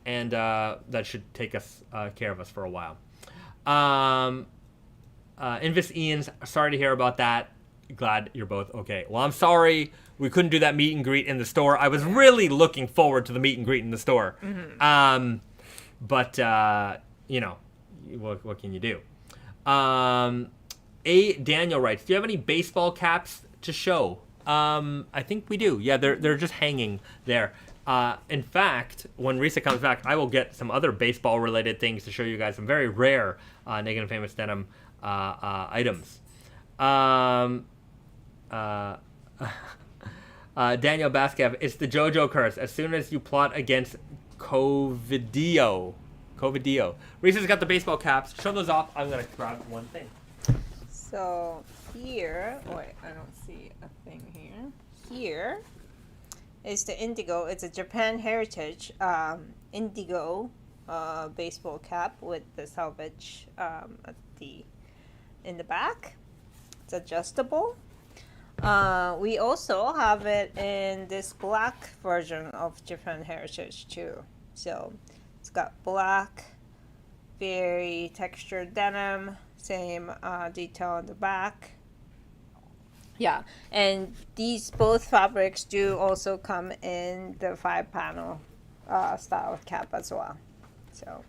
and that should take us care of us for a while. Invis Ian's, sorry to hear about that. Glad you're both okay. Well, I'm sorry we couldn't do that meet and greet in the store. I was really looking forward to the meet and greet in the store. But what can you do? Daniel writes, do you have any baseball caps to show? I think we do. Yeah, they're just hanging there. In fact, when Risa comes back, I will get some other baseball-related things to show you guys. Some very rare Naked and Famous Denim items. Daniel Baskev, it's the JoJo curse. As soon as you plot against Covidio. Risa's got the baseball caps. Show those off. I'm going to grab one thing. So here, wait, I don't see a thing here. Here is the Indigo. It's a Japan Heritage Indigo baseball cap with the Selvedge in the back. It's adjustable. We also have it in this black version of Japan Heritage too. So it's got black, very textured denim, same detail on the back. Yeah, and these both fabrics do also come in the 5-panel style cap as well. So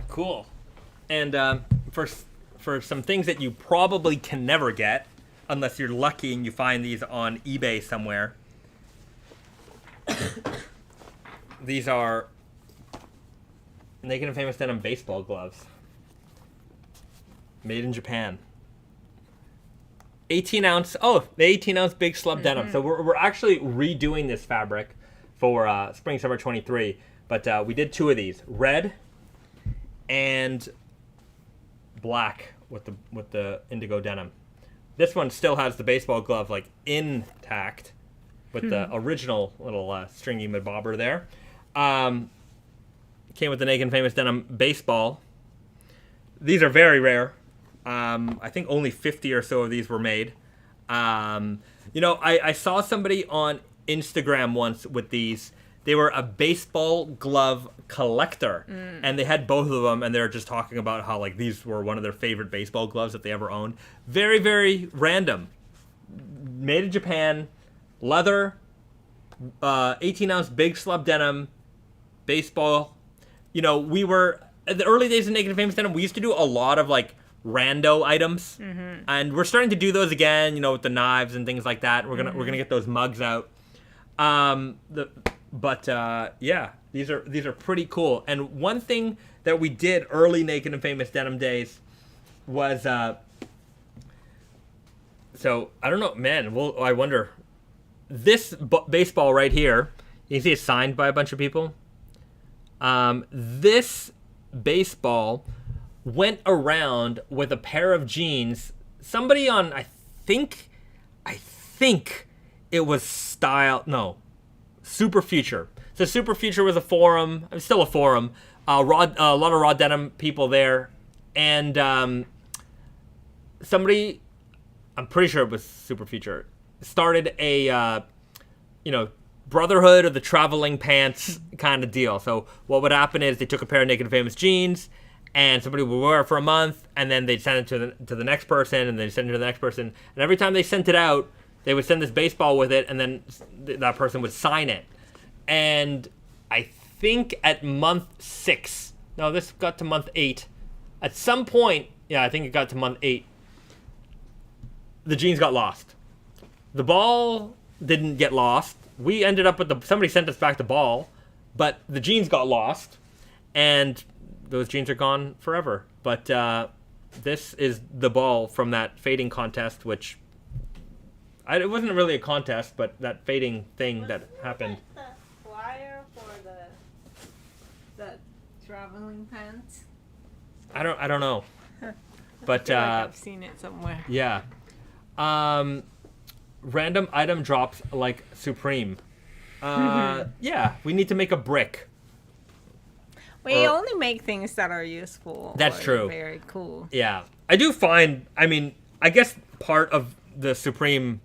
cool. And for some things that you probably can never get unless you're lucky and you find these on eBay somewhere. These are Naked and Famous Denim baseball gloves. Made in Japan. 18-ounce. Oh, the 18-ounce big slub denim. So we're actually redoing this fabric for spring summer 23. But we did 2 of these, red and black with the indigo denim. This one still has the baseball glove like intact with the original little stringy mid-bobber there. Came with the Naked and Famous Denim baseball. These are very rare. I think only 50 or so of these were made. I saw somebody on Instagram once with these. They were a baseball glove collector, and they had both of them, and they were just talking about how like these were one of their favorite baseball gloves that they ever owned. Very, very random. Made in Japan, leather, 18-ounce big slub denim, baseball. We were in the early days of Naked and Famous Denim. We used to do a lot of like rando items, and we're starting to do those again. With the knives and things like that. We're gonna get those mugs out. But yeah, these are pretty cool. And one thing that we did early Naked and Famous Denim days was so I don't know, man. Well, I wonder. This baseball right here, you can see it's signed by a bunch of people. This baseball went around with a pair of jeans. Somebody on, I think it was Super Future. So Super Future was a forum. It's still a forum. A lot of raw denim people there, and somebody, I'm pretty sure it was Super Future, started a Brotherhood of the Traveling Pants kind of deal. So what would happen is they took a pair of Naked and Famous jeans, and somebody would wear it for a month, and then they'd send it to the next person, and they'd send it to the next person. And every time they sent it out, they would send this baseball with it, and then that person would sign it. And I think at month 6, no, this got to month 8. At some point, I think it got to month 8, the jeans got lost. The ball didn't get lost. We ended up with somebody sent us back the ball, but the jeans got lost, and those jeans are gone forever. But this is the ball from that fading contest, which it wasn't really a contest, but that fading thing that happened. The flyer for the traveling pants. I don't know, but I feel like I've seen it somewhere. Yeah. Random item drops like Supreme. Yeah, we need to make a brick. We only make things that are useful. That's true. Very cool. Yeah. I do find, I guess part of the Supreme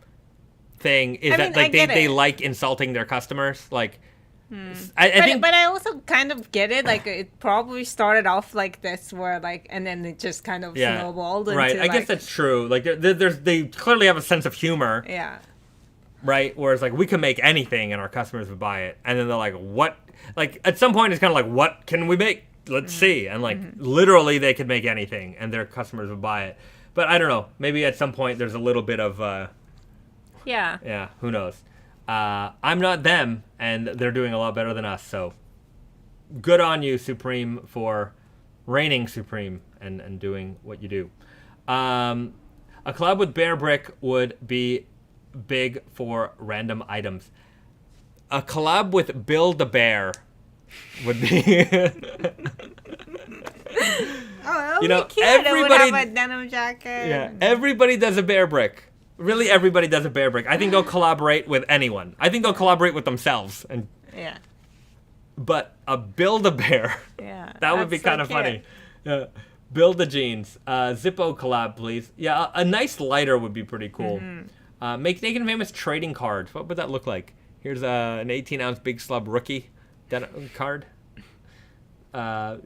thing is they like insulting their customers. Like, I think, but I also kind of get it. Like, it probably started off like this, where and then it just kind of snowballed. Right. Into, I guess that's true. Like, they clearly have a sense of humor. Yeah. Right. Whereas, we can make anything and our customers would buy it, and then they're like, "What?" Like, at some point, it's kind of like, "What can we make? Let's see." And literally, they could make anything, and their customers would buy it. But I don't know. Maybe at some point, there's a little bit of. Yeah. Yeah. Who knows? I'm not them, and they're doing a lot better than us. So, good on you, Supreme, for reigning supreme and doing what you do. A collab with Bear Brick would be big for random items. A collab with Build-A-Bear would be. Oh, that would be cute. Everybody would have a denim jacket. Yeah, everybody does a Bear Brick. Really, everybody does a Bear Brick. I think they'll collaborate with anyone. I think they'll collaborate with themselves. Yeah. But a Build-A-Bear. Yeah. That would be kind of funny. Yeah. Build the jeans. Zippo collab, please. Yeah, a nice lighter would be pretty cool. Make Naked and Famous trading cards. What would that look like? Here's an 18-ounce Big Slub rookie card. I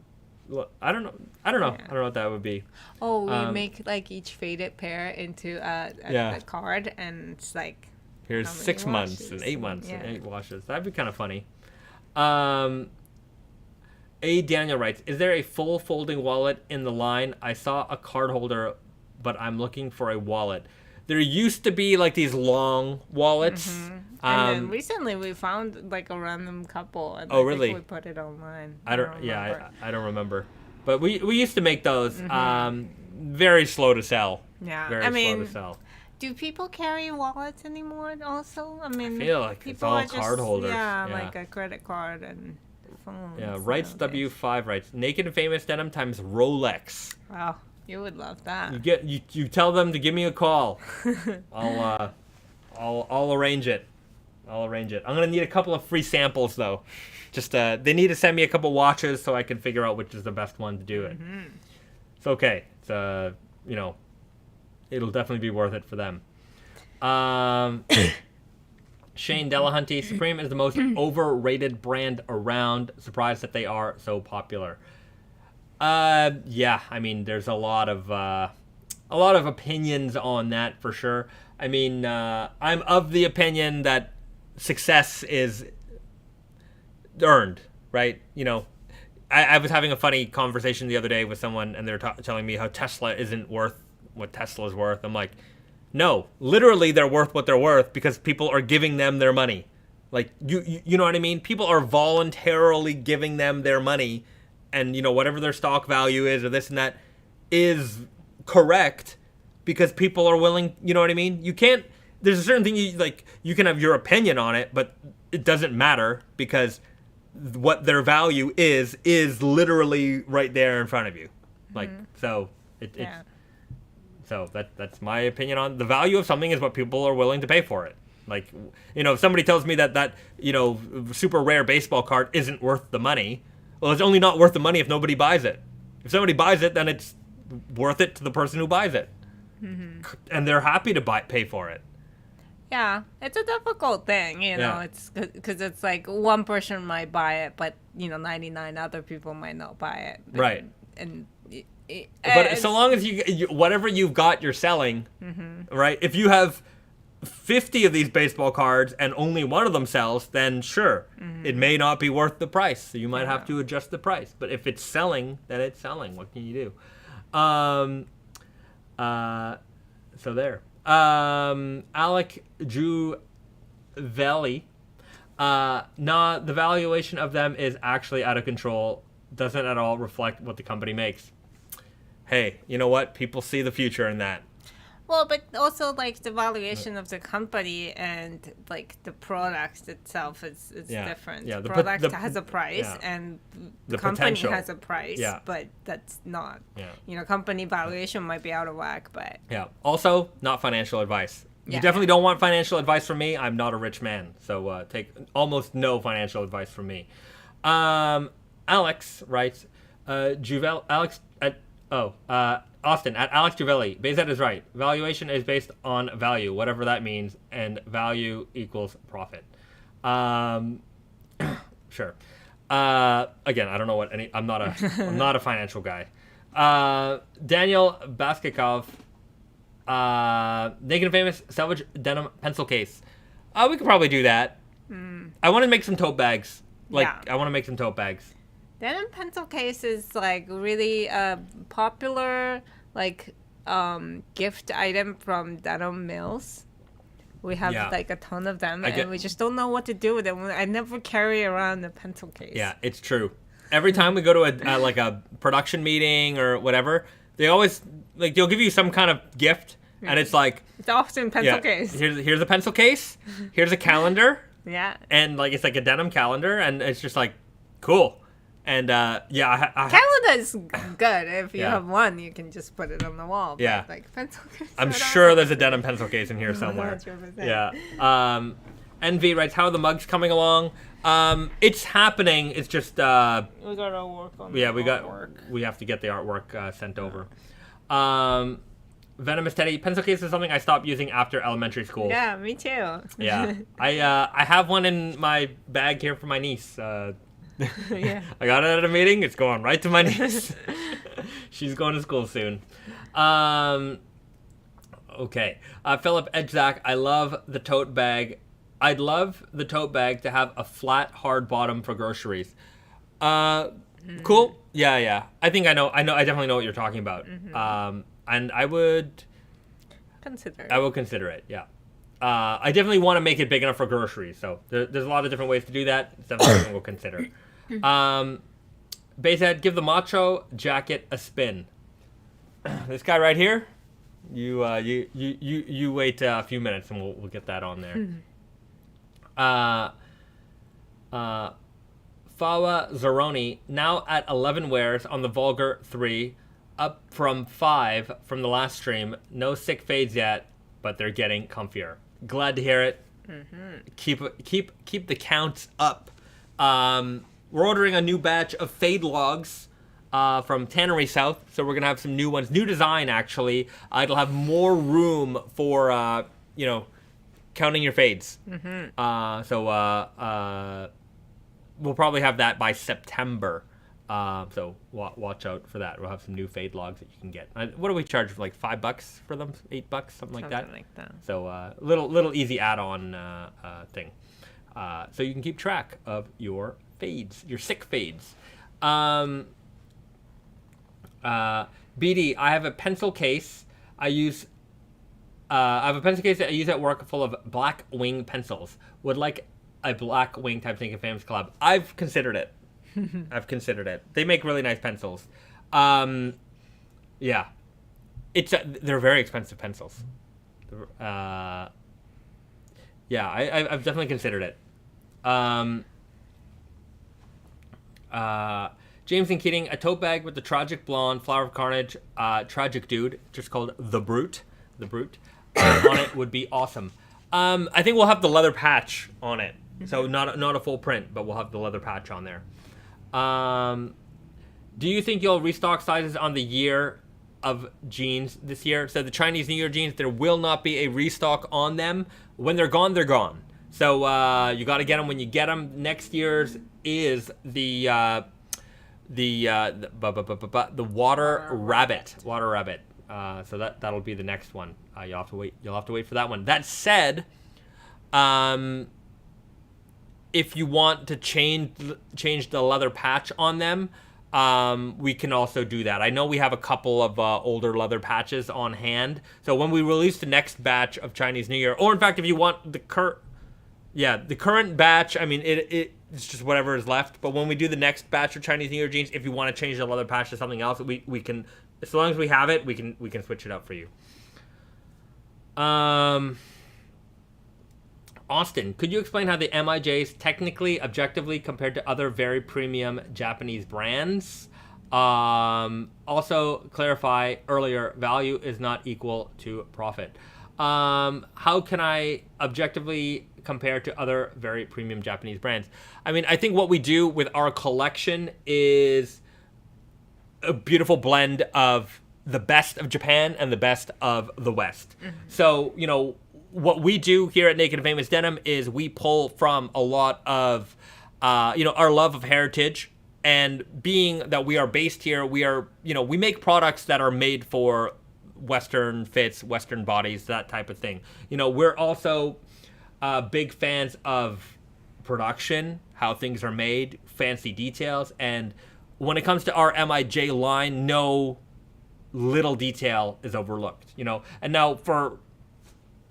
don't know. I don't know what that would be. Oh, we make each faded pair into a card, and it's here's 6 months and 8 months and 8 washes. That'd be kind of funny. A. Daniel writes, "Is there a full folding wallet in the line? I saw a card holder, but I'm looking for a wallet." There used to be these long wallets. And then recently we found a random couple. And really? think we put it online. I don't remember. But we used to make those. Very slow to sell. Yeah. Very slow to sell. Do people carry wallets anymore also? I feel like it's all card holders. Yeah, like a credit card and phone. Yeah, Wrights W5 writes, Naked and Famous Denim times Rolex. Wow. You would love that. You tell them to give me a call. I'll arrange it. I'm gonna need a couple of free samples though. Just they need to send me a couple watches so I can figure out which is the best one to do it. It's okay. It's it'll definitely be worth it for them. Shane Delahunty, Supreme is the most overrated brand around. Surprised that they are so popular. Yeah, there's a lot of opinions on that for sure. I'm of the opinion that success is earned, right? I was having a funny conversation the other day with someone, and they were telling me how Tesla isn't worth what Tesla's worth. I'm like, no, literally they're worth what they're worth because people are giving them their money. Like, you know what I mean? People are voluntarily giving them their money, and, whatever their stock value is or this and that is correct because people are willing, you know what I mean? You can't, there's a certain thing you can have your opinion on it, but it doesn't matter because what their value is literally right there in front of you. Like, so so that's my opinion on the value of something is what people are willing to pay for it. Like, if somebody tells me that super rare baseball card isn't worth the money, well, it's only not worth the money if nobody buys it. If somebody buys it, then it's worth it to the person who buys it. And they're happy to pay for it. Yeah, it's a difficult thing, it's because it's like one person might buy it, but 99 other people might not buy it. Right. But so long as you whatever you've got, you're selling, right? If you have 50 of these baseball cards and only one of them sells, then sure, it may not be worth the price. So you might have to adjust the price. But if it's selling, then it's selling. What can you do? So there. Alec Juvelli. Nah, the valuation of them is actually out of control. Doesn't at all reflect what the company makes. Hey, you know what? People see the future in that. Well, but also like the valuation of the company and like the product itself is different. Yeah, the product has a price and the company potential has a price, but that's not. Yeah. Company valuation might be out of whack, but Also, not financial advice. You definitely don't want financial advice from me. I'm not a rich man, so take almost no financial advice from me. Alex writes, Austin, at Alex Juvelli, Bahzad is right. Valuation is based on value, whatever that means, and value equals profit. Sure. Again, I don't know what I'm not a financial guy. Daniel Baskakov, Naked and Famous Selvedge denim pencil case. We could probably do that. I want to make some tote bags. I want to make some tote bags. Denim pencil case is like really popular gift item from denim mills. We have like a ton of them, and we just don't know what to do with them. I never carry around a pencil case. Yeah, it's true. Every time we go to a production meeting or whatever, they always they'll give you some kind of gift, and it's often pencil case. Here's a pencil case. Here's a calendar. Yeah. And it's like a denim calendar, and it's just cool. And calendar is good. If you have one, you can just put it on the wall. Yeah. But pencil case. I'm sure there's a denim pencil case in here somewhere. 100%. Yeah. NV writes, how are the mugs coming along? It's happening. It's just we gotta work on. Yeah, we have to get the artwork sent over. Venomous Teddy, pencil case is something I stopped using after elementary school. Yeah, me too. Yeah. I have one in my bag here for my niece. Yeah. I got it at a meeting. It's going right to my niece. She's going to school soon. Okay. Philip Edzak, I love the tote bag. I'd love the tote bag to have a flat, hard bottom for groceries. Cool. Yeah. I think I know. I definitely know what you're talking about. And I would consider. I will consider it. Yeah. I definitely want to make it big enough for groceries. So there's a lot of different ways to do that. It's definitely something we'll consider. Bahzad, give the macho jacket a spin. This guy right here. You wait a few minutes and we'll get that on there. Fawa Zaroni, now at 11 wears on the Vulgar 3, up from 5 from the last stream. No sick fades yet, but they're getting comfier. Glad to hear it. Keep the counts up. We're ordering a new batch of fade logs from Tannery South, so we're gonna have some new ones, new design actually. It'll have more room for counting your fades. We'll probably have that by September. So watch out for that. We'll have some new fade logs that you can get. What do we charge for, like $5 for them? $8, something like that. So little easy add-on thing. So you can keep track of your fades, your sick fades. BD, I have a pencil case. I have a pencil case that I use at work full of black wing pencils. Would like a black wing type Naked Famous collab. I've considered it. They make really nice pencils. Yeah. They're very expensive pencils. Yeah, I've definitely considered it. James and Keating, a tote bag with the tragic blonde, Flower of Carnage, tragic dude, just called The Brute, on it would be awesome. I think we'll have the leather patch on it. So not a full print, but we'll have the leather patch on there. Do you think you'll restock sizes on the year of jeans this year? So the Chinese New Year jeans, there will not be a restock on them. When they're gone, they're gone. So you got to get them when you get them. Next year's is the water rabbit. Water rabbit. So that'll be the next one. You'll have to wait. You'll have to wait for that one. That said, if you want to change the leather patch on them, we can also do that. I know we have a couple of older leather patches on hand. So when we release the next batch of Chinese New Year, or in fact, if you want the current batch, I mean, it's just whatever is left. But when we do the next batch of Chinese New Year jeans, if you want to change the leather patch to something else, we can, as long as we have it, we can switch it up for you. Austin, could you explain how the MIJs technically, objectively, compared to other very premium Japanese brands? Also, clarify earlier, value is not equal to profit. How can I objectively compare to other very premium Japanese brands? I mean, I think what we do with our collection is a beautiful blend of the best of Japan and the best of the West. Mm-hmm. So, what we do here at Naked Famous Denim is we pull from a lot of, our love of heritage. And being that we are based here, we make products that are made for Western fits, Western bodies, that type of thing. We're also big fans of production, how things are made, fancy details. And when it comes to our MIJ line, no little detail is overlooked, And now for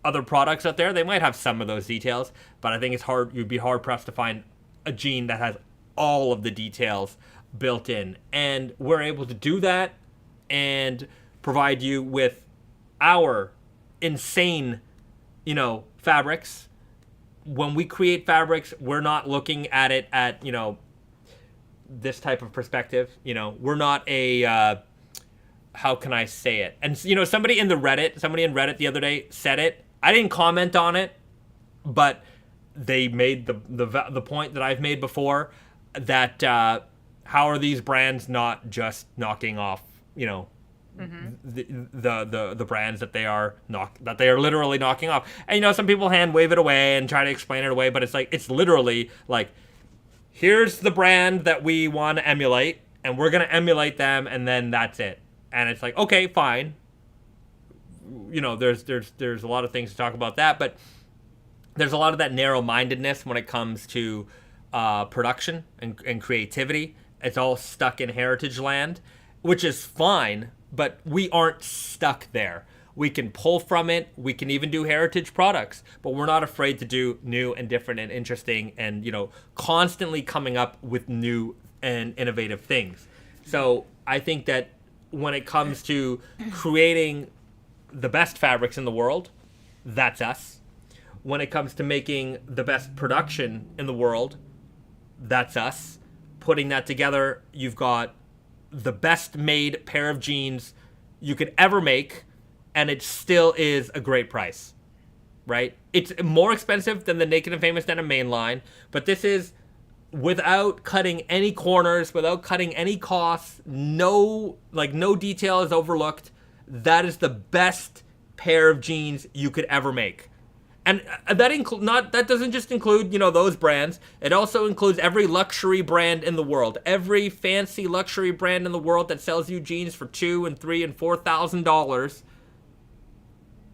other products out there, they might have some of those details, but I think you'd be hard pressed to find a jean that has all of the details built in. And we're able to do that and provide you with our insane, fabrics. When we create fabrics, we're not looking at it at, this type of perspective. We're not a, how can I say it? And, somebody in Reddit the other day said it. I didn't comment on it, but they made the point that I've made before, that how are these brands not just knocking off, the brands that they are literally knocking off. And some people hand wave it away and try to explain it away, but it's literally like, here's the brand that we want to emulate, and we're gonna emulate them, and then that's it. And it's like, okay, fine. There's a lot of things to talk about that, but there's a lot of that narrow-mindedness when it comes to production and creativity. It's all stuck in heritage land, which is fine, but we aren't stuck there. We can pull from it. We can even do heritage products, but we're not afraid to do new and different and interesting and, constantly coming up with new and innovative things. So I think that when it comes to creating the best fabrics in the world, that's us. When it comes to making the best production in the world, that's us. Putting that together, you've got the best made pair of jeans you could ever make, and it still is a great price, right? It's more expensive than the Naked and Famous Denim main line, but this is without cutting any corners, without cutting any costs, no detail is overlooked. That is the best pair of jeans you could ever make. And that doesn't just include, those brands. It also includes every luxury brand in the world. Every fancy luxury brand in the world that sells you jeans for $2,000 and $3,000 and $4,000,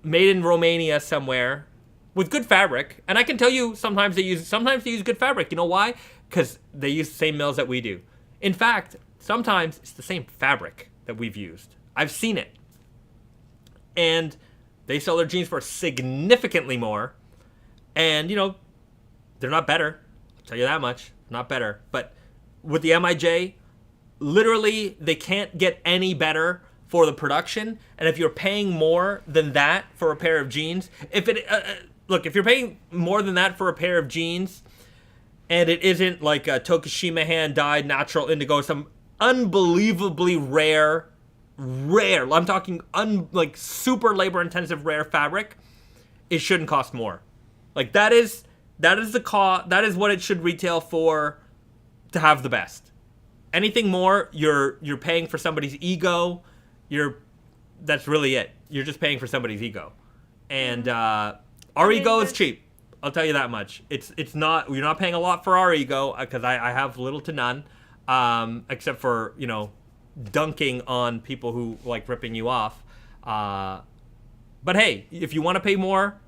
made in Romania somewhere, with good fabric. And I can tell you, sometimes they use good fabric. You know why? Because they use the same mills that we do. In fact, sometimes it's the same fabric that we've used. I've seen it. And they sell their jeans for significantly more. And, They're not better. I'll tell you that much. Not better. But with the MIJ, literally, they can't get any better for the production. And if you're paying more than that for a pair of jeans, if you're paying more than that for a pair of jeans, and it isn't like a Tokushima hand dyed natural indigo, some unbelievably rare, I'm talking like super labor intensive rare fabric, it shouldn't cost more. Like that is the cost. That is what it should retail for to have the best. Anything more, you're paying for somebody's ego. That's really it. You're just paying for somebody's ego, and our ego is cheap. I'll tell you that much. It's not. You're not paying a lot for our ego because I have little to none, except for dunking on people who like ripping you off. But hey, if you want to pay more,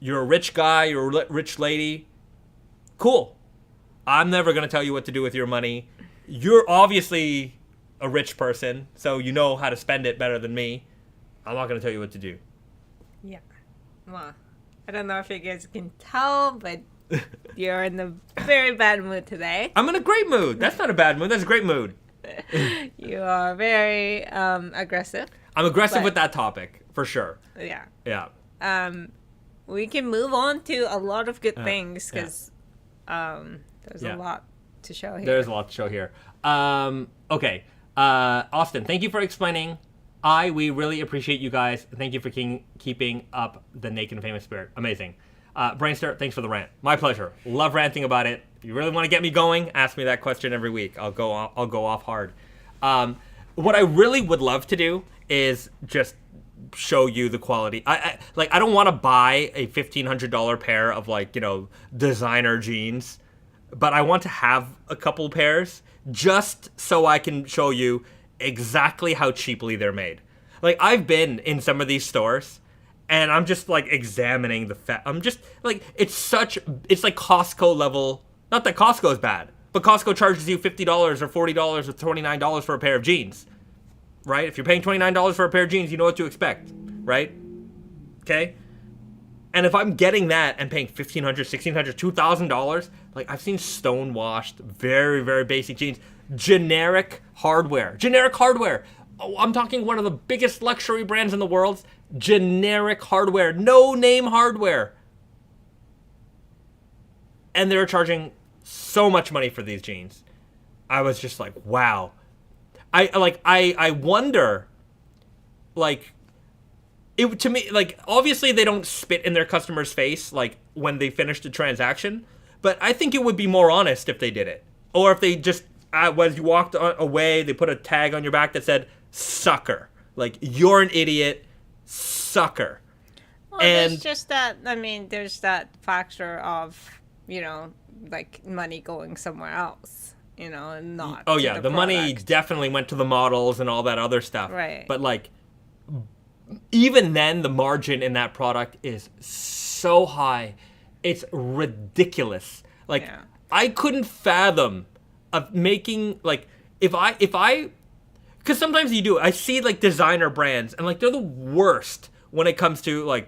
you're a rich guy, you're a rich lady. Cool. I'm never gonna tell you what to do with your money. You're obviously a rich person, so you know how to spend it better than me. I'm not going to tell you what to do. Yeah. Well, I don't know if you guys can tell, but you're in a very bad mood today. I'm in a great mood. That's not a bad mood. That's a great mood. You are very aggressive. I'm aggressive with that topic, for sure. Yeah. Yeah. We can move on to a lot of good things because there's a lot to show here. There's a lot to show here. Okay. Austin, thank you for explaining. We really appreciate you guys. Thank you for keeping up the Naked and Famous spirit. Amazing. Brainstar, thanks for the rant. My pleasure. Love ranting about it. If you really want to get me going, ask me that question every week. I'll go off hard. What I really would love to do is just show you the quality. I don't want to buy a $1,500 pair of designer jeans, but I want to have a couple pairs just so I can show you exactly how cheaply they're made. Like, I've been in some of these stores, and I'm just, examining the I'm just, it's like Costco level. Not that Costco's bad, but Costco charges you $50 or $40 or $29 for a pair of jeans, right? If you're paying $29 for a pair of jeans, you know what to expect, right? Okay? And if I'm getting that and paying $1,500, $1,600, $2,000, I've seen stonewashed, very, very basic jeans, generic hardware. Oh, I'm talking one of the biggest luxury brands in the world, generic hardware, no name hardware. And they're charging so much money for these jeans. I was just like, wow. I wonder, it to me, obviously they don't spit in their customer's face when they finish the transaction, but I think it would be more honest if they did it, or if they just as you walked away, they put a tag on your back that said "sucker," you're an idiot, sucker. Well, and there's just that. I mean, there's that factor of money going somewhere else. And not. Oh yeah, the money definitely went to the models and all that other stuff. Right. But even then, the margin in that product is so high, it's ridiculous. I couldn't fathom of making if I, because sometimes you do. I see designer brands and they're the worst when it comes to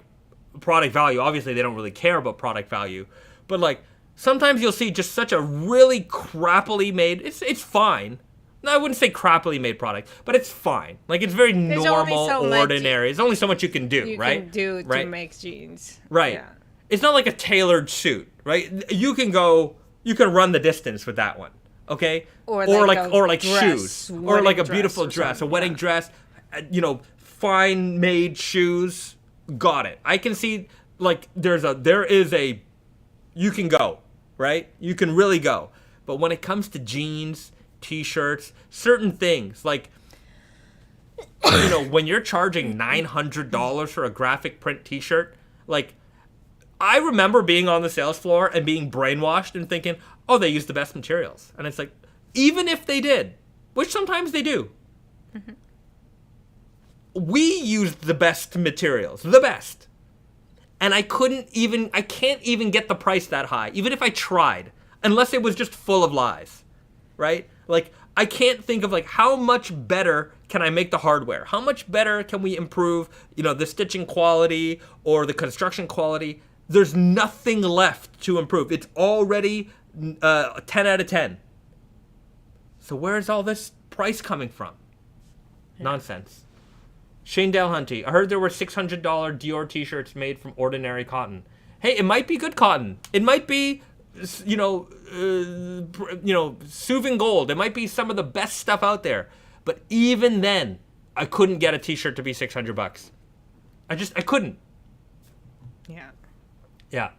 product value. Obviously, they don't really care about product value, but sometimes you'll see just such a really crappily made. It's fine. No, I wouldn't say crappily made product, but it's fine. It's very normal, ordinary. There's only so much you can do, right? You can do to make jeans. Right. Yeah. It's not like a tailored suit, right? You can run the distance with that one, okay? Or shoes, or a beautiful dress, a wedding dress, fine made shoes. Got it. I can see there is a, you can go, right? You can really go. But when it comes to jeans, t-shirts, certain things when you're charging $900 for a graphic print t-shirt, I remember being on the sales floor and being brainwashed and thinking, oh, they use the best materials. And it's even if they did, which sometimes they do, we used the best materials, the best. And I can't even get the price that high, even if I tried, unless it was just full of lies, right? I can't think of how much better can I make the hardware? How much better can we improve, the stitching quality or the construction quality? There's nothing left to improve. It's already 10 out of 10. So where's all this price coming from? Nonsense. Shane Delhunty. I heard there were $600 Dior t-shirts made from ordinary cotton. Hey, it might be good cotton. It might be, soothing gold. It might be some of the best stuff out there. But even then, I couldn't get a t-shirt to be $600. I couldn't. Yeah. Yeah.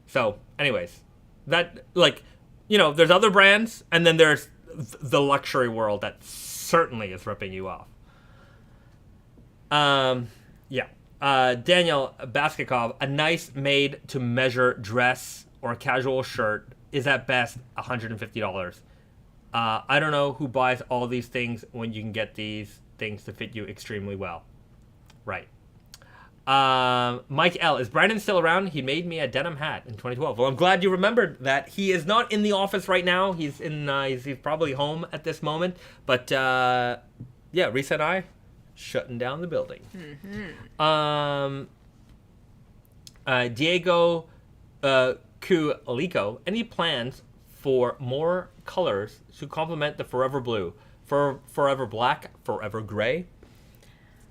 So, anyways, that, there's other brands, and then there's the luxury world that certainly is ripping you off. Daniel Baskikov, a nice made-to-measure dress or casual shirt is at best $150. I don't know who buys all these things when you can get these things to fit you extremely well. Right. Mike L. Is Brandon still around? He made me a denim hat in 2012. Well, I'm glad you remembered that. He is not in the office right now. He's he's probably home at this moment. But, Risa and I, shutting down the building. Diego Kuliko, any plans for more colors to complement the Forever Blue? Forever Black, Forever Gray?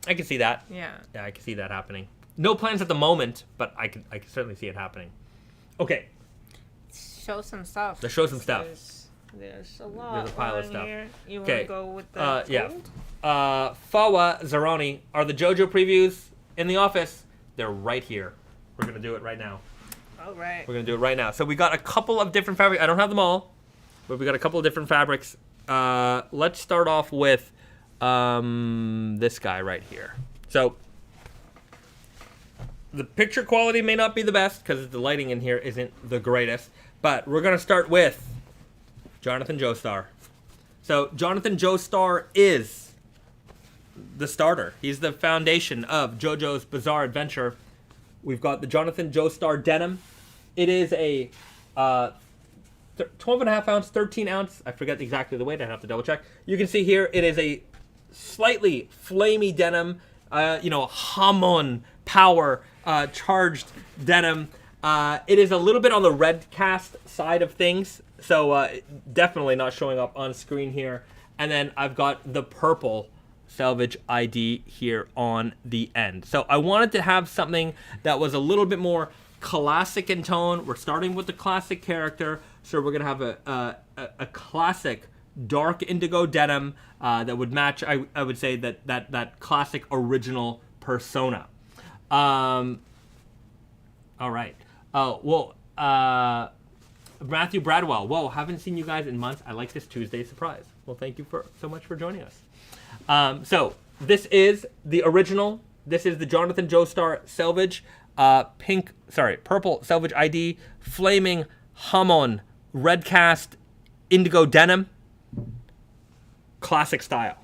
I can see that. Yeah, I can see that happening. No plans at the moment, but I can certainly see it happening. Okay. Show some stuff. Let's show some stuff. There's a lot. There's a pile of stuff. Here. You want to go with the gold? Fawa Zaroni, are the JoJo previews in the office? They're right here. We're going to do it right now. All right. We're going to do it right now. So we got a couple of different fabrics. I don't have them all, but we got a couple of different fabrics. Let's start off with this guy right here. So the picture quality may not be the best because the lighting in here isn't the greatest, but we're going to start with Jonathan Joestar. So Jonathan Joestar is the starter. He's the foundation of JoJo's Bizarre Adventure. We've got the Jonathan Joestar denim. It is a 12.5 ounce, 13 ounce. I forget exactly the weight. I have to double check. You can see here it is a slightly flamey denim. Hamon power charged denim. It is a little bit on the red cast side of things. So definitely not showing up on screen here. And then I've got the purple Selvedge ID here on the end. So I wanted to have something that was a little bit more classic in tone. We're starting with the classic character. So we're going to have a classic dark indigo denim that would match, I would say, that classic original persona. All right. Matthew Bradwell. Whoa, haven't seen you guys in months. I like this Tuesday surprise. Well, thank you so much for joining us. So this is the original. This is the Jonathan Joestar Selvedge purple Selvedge ID, flaming Hamon red cast indigo denim, classic style.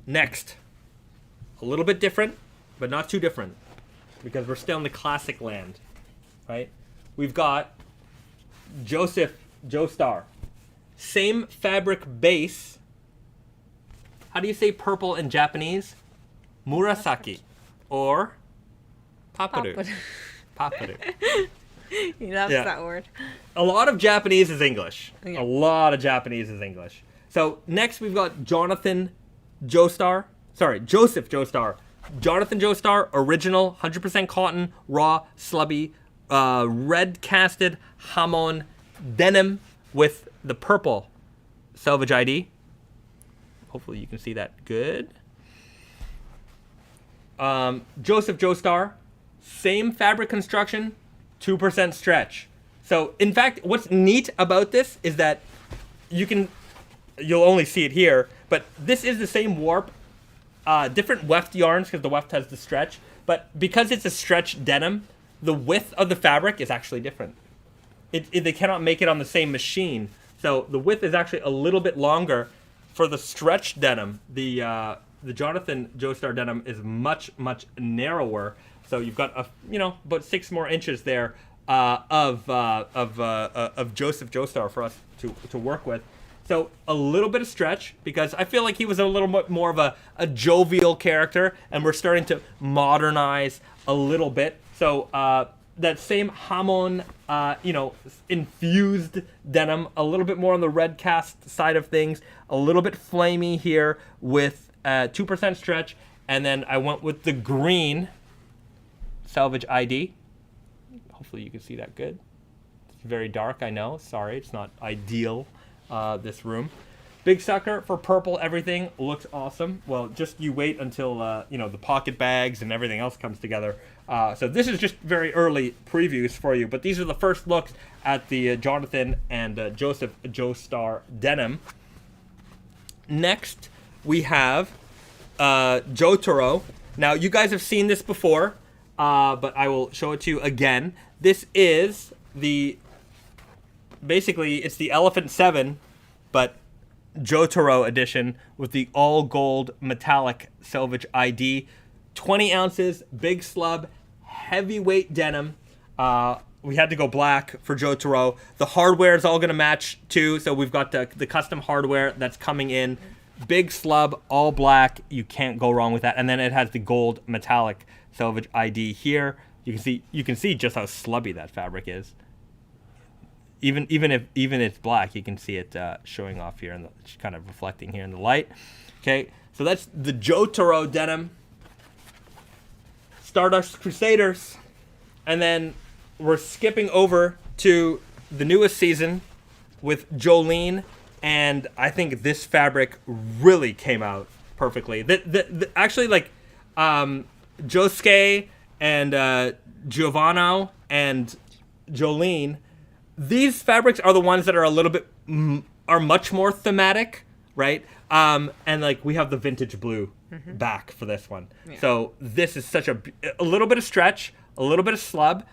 Next, a little bit different, but not too different, because we're still in the classic land, right? We've got Joestar. Same fabric base. How do you say purple in Japanese? Murasaki or paparu. Paparu. He loves that word. A lot of Japanese is English. Yeah. A lot of Japanese is English. So next we've got Joseph Joestar. Jonathan Joestar, original, 100% cotton, raw, slubby, red casted Hamon denim with the purple Selvedge ID. Hopefully you can see that good. Joseph Joestar, same fabric construction, 2% stretch. So in fact, what's neat about this is that you'll only see it here, but this is the same warp, different weft yarns because the weft has the stretch, but because it's a stretch denim, the width of the fabric is actually different. They cannot make it on the same machine. So the width is actually a little bit longer for the stretch denim. The Jonathan Joestar denim is much, much narrower. So you've got about 6 more inches there of Joseph Joestar for us to work with. So a little bit of stretch because I feel like he was a little bit more of a jovial character, and we're starting to modernize a little bit. So that same hamon, infused denim, a little bit more on the red cast side of things, a little bit flamey here with 2% stretch, and then I went with the green Selvedge ID. Hopefully you can see that good. It's very dark, I know. Sorry, it's not ideal. This room. Big sucker for purple. Everything looks awesome. Well, just you wait until the pocket bags and everything else comes together. So this is just very early previews for you, but these are the first looks at the Jonathan and Joseph Joestar denim. Next, we have Jotaro. Now, you guys have seen this before, but I will show it to you again. This is basically, it's the Elephant 7, but Jotaro edition with the all gold metallic Selvedge ID. 20 ounces, big slub, heavyweight denim. We had to go black for Jotaro. The hardware is all going to match too, so we've got the custom hardware that's coming in. Big slub, all black. You can't go wrong with that. And then it has the gold metallic Selvedge ID here. You can see just how slubby that fabric is. Even if it's black, you can see it showing off here and kind of reflecting here in the light. Okay, so that's the Jotaro denim. Stardust Crusaders, and then we're skipping over to the newest season with Jolyne, and I think this fabric really came out perfectly. Actually, like Josuke and Giovanni and Jolyne. These fabrics are the ones that are a little bit, are much more thematic, right? And like we have the vintage blue back for this one. Yeah. So this is such a little bit of stretch, a little bit of slub.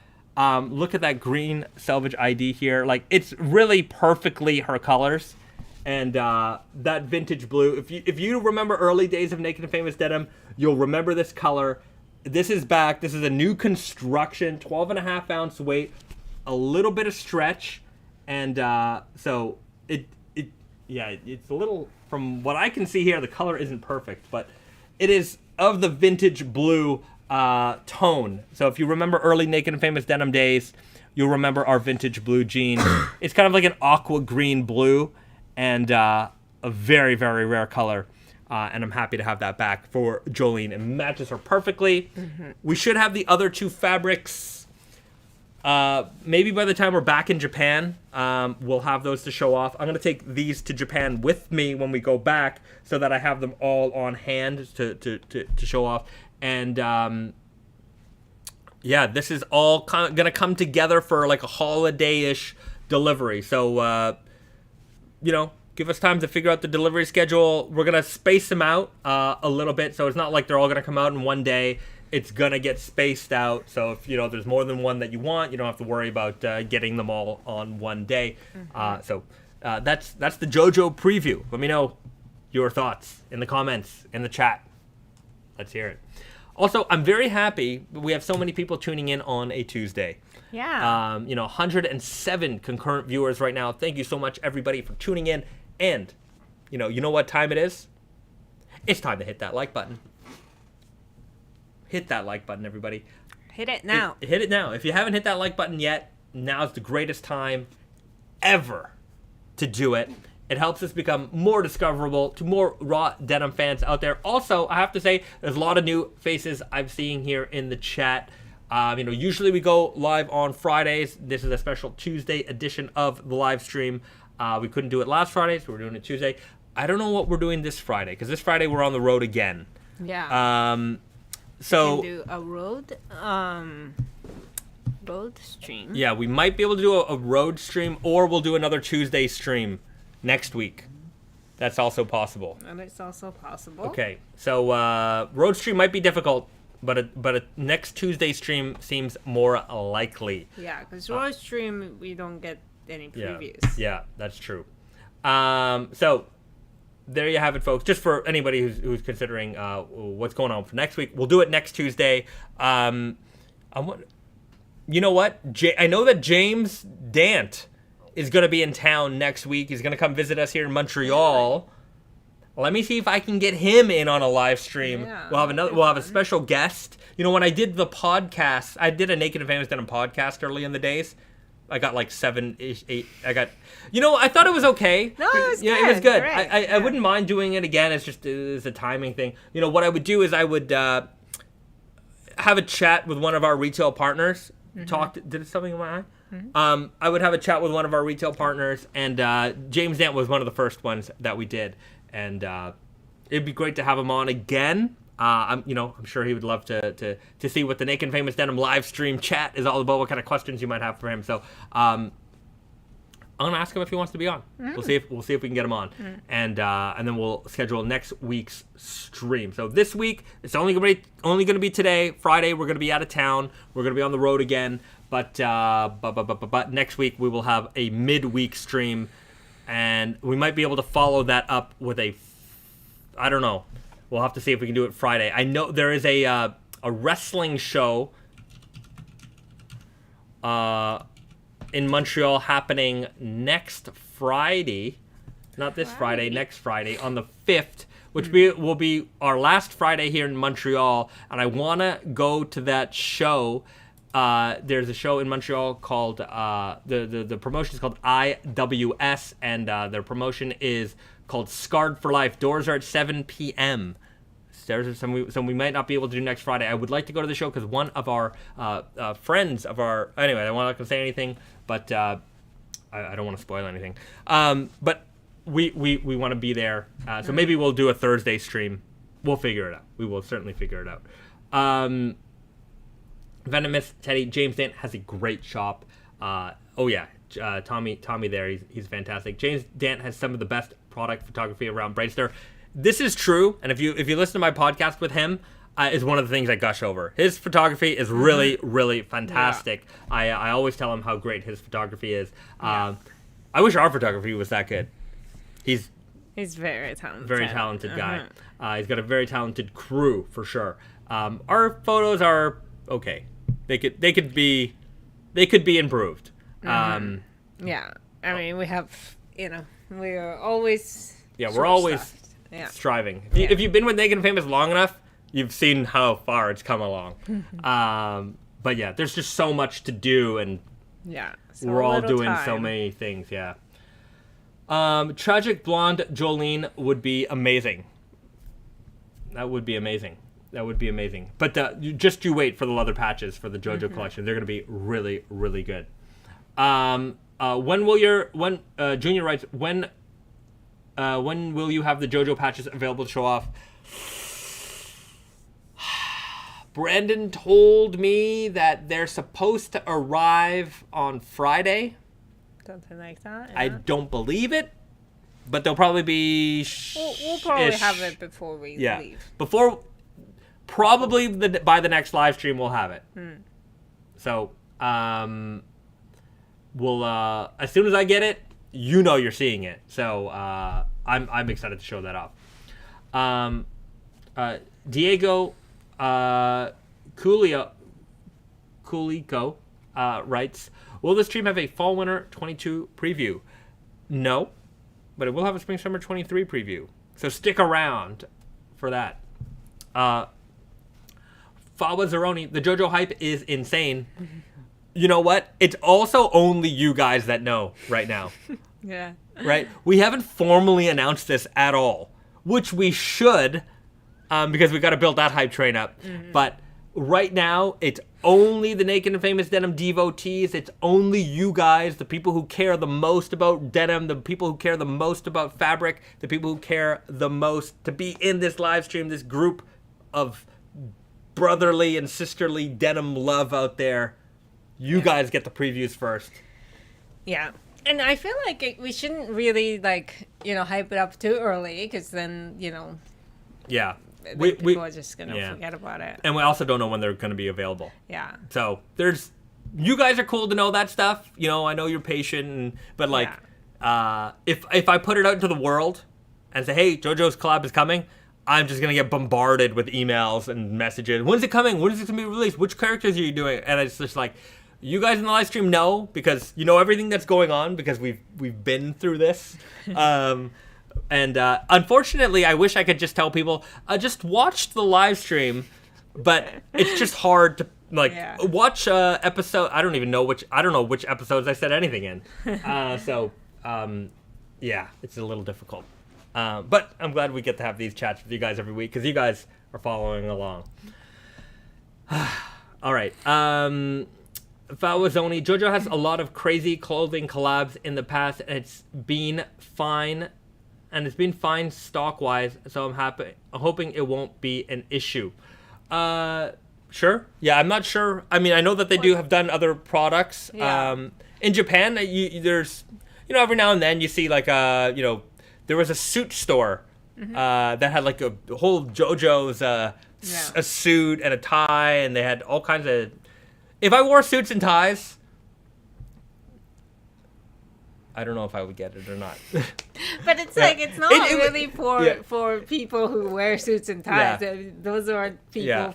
Look at that green Selvedge ID here. Like it's really perfectly her colors. And that vintage blue, if you remember early days of Naked and Famous Denim, you'll remember this color. This is back. This is a new construction, 12.5 ounce weight. A little bit of stretch, and so it's a little, from what I can see here, the color isn't perfect, but it is of the vintage blue tone. So if you remember early Naked and Famous Denim days, you'll remember our vintage blue jean. It's kind of like an aqua green blue, and a very, very rare color. And I'm happy to have that back for Jolyne. It matches her perfectly. Mm-hmm. We should have the other two fabrics. Maybe by the time we're back in Japan, we'll have those to show off. I'm going to take these to Japan with me when we go back so that I have them all on hand to show off. And, this is all going to come together for like a holiday-ish delivery. So, give us time to figure out the delivery schedule. We're going to space them out a little bit, so it's not like they're all going to come out in one day. It's going to get spaced out, so if there's more than one that you want, you don't have to worry about getting them all on one day. Mm-hmm. That's the JoJo preview. Let me know your thoughts in the comments, in the chat. Let's hear it. Also, I'm very happy we have so many people tuning in on a Tuesday. Yeah. 107 concurrent viewers right now. Thank you so much, everybody, for tuning in. And, you know what time it is? It's time to hit that like button. Hit that like button, everybody. Hit it now. Hit it now. If you haven't hit that like button yet, now's the greatest time ever to do it. It helps us become more discoverable to more raw denim fans out there. Also, I have to say, there's a lot of new faces I'm seeing here in the chat. Usually we go live on Fridays. This is a special Tuesday edition of the live stream. We couldn't do it last Friday, so we're doing it Tuesday. I don't know what we're doing this Friday, because this Friday we're on the road again. Yeah. So we can do a road stream. Yeah, we might be able to do a road stream, or we'll do another Tuesday stream next week. That's also possible. And it's also possible. Okay, so road stream might be difficult, but a next Tuesday stream seems more likely. Yeah, because road stream we don't get any previews. Yeah, that's true. So there you have it, folks. Just for anybody who's considering what's going on for next week, we'll do it next Tuesday. You know what? I know that James Dant is going to be in town next week. He's going to come visit us here in Montreal. Let me see if I can get him in on a live stream. Yeah, We'll have a special guest. You know, when I did the podcast, I did a Naked and Famous Denim podcast early in the days. I got like 7-ish, 8. I thought it was okay. No, it was good. It was good. Great. I wouldn't mind doing it again. It's a timing thing. You know, what I would do is I would have a chat with one of our retail partners. Did it something in my eye? I would have a chat with one of our retail partners, and James Dant was one of the first ones that we did. And it'd be great to have him on again. I'm sure he would love to see what the Naked and Famous Denim live stream chat is all about, what kind of questions you might have for him. So I'm gonna ask him if he wants to be on. We'll see if we can get him on, and then we'll schedule next week's stream. So this week it's only gonna be today, Friday. We're gonna be out of town. We're gonna be on the road again. But next week we will have a midweek stream, and we might be able to follow that up with I don't know. We'll have to see if we can do it Friday. I know there is a wrestling show in Montreal happening next Friday. Not this Friday, next Friday on the 5th, which will be our last Friday here in Montreal. And I want to go to that show. There's a show in Montreal called, the promotion is called IWS, and their promotion is called Scarred for Life. Doors are at 7 p.m. There's some we might not be able to do next Friday. I would like to go to the show because one of our friends of our... Anyway, I don't want to say anything, but I don't want to spoil anything. But we want to be there. So maybe we'll do a Thursday stream. We'll figure it out. We will certainly figure it out. Venomous Teddy, James Dant has a great shop. Tommy there, he's fantastic. James Dant has some of the best product photography around Brightstar. This is true, and if you listen to my podcast with him, is one of the things I gush over. His photography is really, really fantastic. Yeah. I always tell him how great his photography is. I wish our photography was that good. He's very talented. Very talented guy. He's got a very talented crew for sure. Our photos are okay. They could be improved. I mean, we have, we are always... Yeah, we're always striving. If you've been with Naked and Famous long enough, you've seen how far it's come along. But yeah, there's just so much to do, and we're all doing so many things, Tragic Blonde Jolyne would be amazing. That would be amazing. But you wait for the leather patches for the JoJo collection. They're going to be really, really good. Junior writes, when will you have the JoJo patches available to show off? Brandon told me that they're supposed to arrive on Friday. Something like that. Yeah. I don't believe it, but they'll probably be... We'll probably have it before we leave. Probably by the next live stream we'll have it. So, we'll as soon as I get it, you're seeing it. So I'm excited to show that off. Diego Kuliko writes, will the stream have a fall winter 22 preview? No, but it will have a spring summer 23 preview. So stick around for that. Fawa Zeroni, the JoJo hype is insane. You know what? It's also only you guys that know right now. Yeah. Right? We haven't formally announced this at all, which we should, because we got to build that hype train up. But right now, it's only the Naked and Famous Denim devotees. It's only you guys, the people who care the most about denim, the people who care the most about fabric, the people who care the most to be in this live stream, this group of brotherly and sisterly denim love out there. You guys get the previews first. Yeah. And I feel like we shouldn't really, hype it up too early, because then, Yeah. People are just going to forget about it. And we also don't know when they're going to be available. Yeah. So you guys are cool to know that stuff. I know you're patient, but if I put it out into the world and say, hey, JoJo's collab is coming, I'm just going to get bombarded with emails and messages. When's it coming? When is it going to be released? Which characters are you doing? And it's just like, You guys in the live stream know, because you know everything that's going on, because we've been through this. And unfortunately, I wish I could just tell people, just watch the live stream, but it's just hard to watch episode. I don't know which episodes I said anything in. Yeah, it's a little difficult. But I'm glad we get to have these chats with you guys every week, because you guys are following along. All right. Fawazoni, JoJo has a lot of crazy clothing collabs in the past, and it's been fine. And it's been fine stock-wise, so I'm hoping it won't be an issue. Sure. Yeah, I'm not sure. I mean, I know that they have done other products. Yeah. In Japan, there's, every now and then you see like there was a suit store that had like a whole JoJo's a suit and a tie, and they had all kinds of. If I wore suits and ties, I don't know if I would get it or not. But it's like, it's not really for people who wear suits and ties. Yeah. Those are people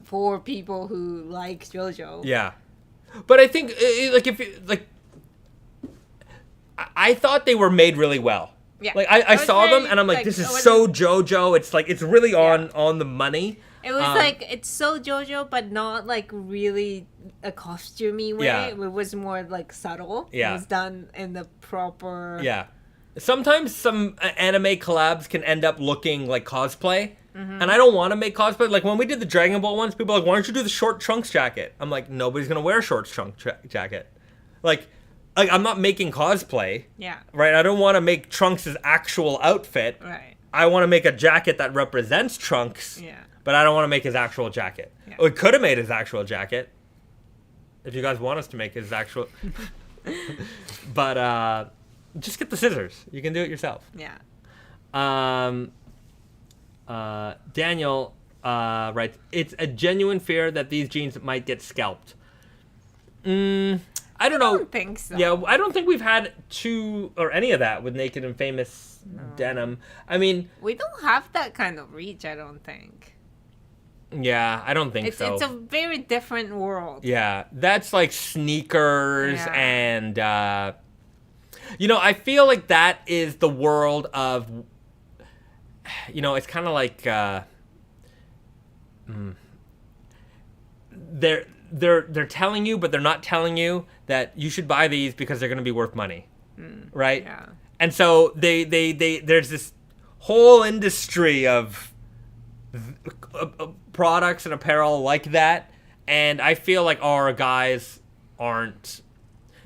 for people who like JoJo. Yeah. But I think, I thought they were made really well. Yeah. Like, I saw them and I'm like, this is so JoJo. It's like, it's really on the money. It was like, it's so JoJo, but not like really a costumey way. Yeah. It was more like subtle. Yeah. It was done in the proper. Yeah. Sometimes some anime collabs can end up looking like cosplay. Mm-hmm. And I don't want to make cosplay. Like when we did the Dragon Ball ones, people were like, why don't you do the short Trunks jacket? I'm like, nobody's going to wear a short Trunks jacket. Like, I'm not making cosplay. Yeah. Right? I don't want to make Trunks' actual outfit. Right. I want to make a jacket that represents Trunks. Yeah. But I don't want to make his actual jacket. Yeah. We could have made his actual jacket. If you guys want us to make his actual... But just get the scissors. You can do it yourself. Yeah. Daniel writes, it's a genuine fear that these jeans might get scalped. I don't know. I don't think so. Yeah, I don't think we've had any of that with Naked and Famous Denim. I mean... We don't have that kind of reach, I don't think. Yeah, I don't think so. It's a very different world. Yeah, that's like sneakers and, I feel like that is the world of, it's kind of like, they're telling you, but they're not telling you that you should buy these because they're going to be worth money, right? Yeah. And so there's this whole industry of products and apparel like that, and I feel like our guys aren't,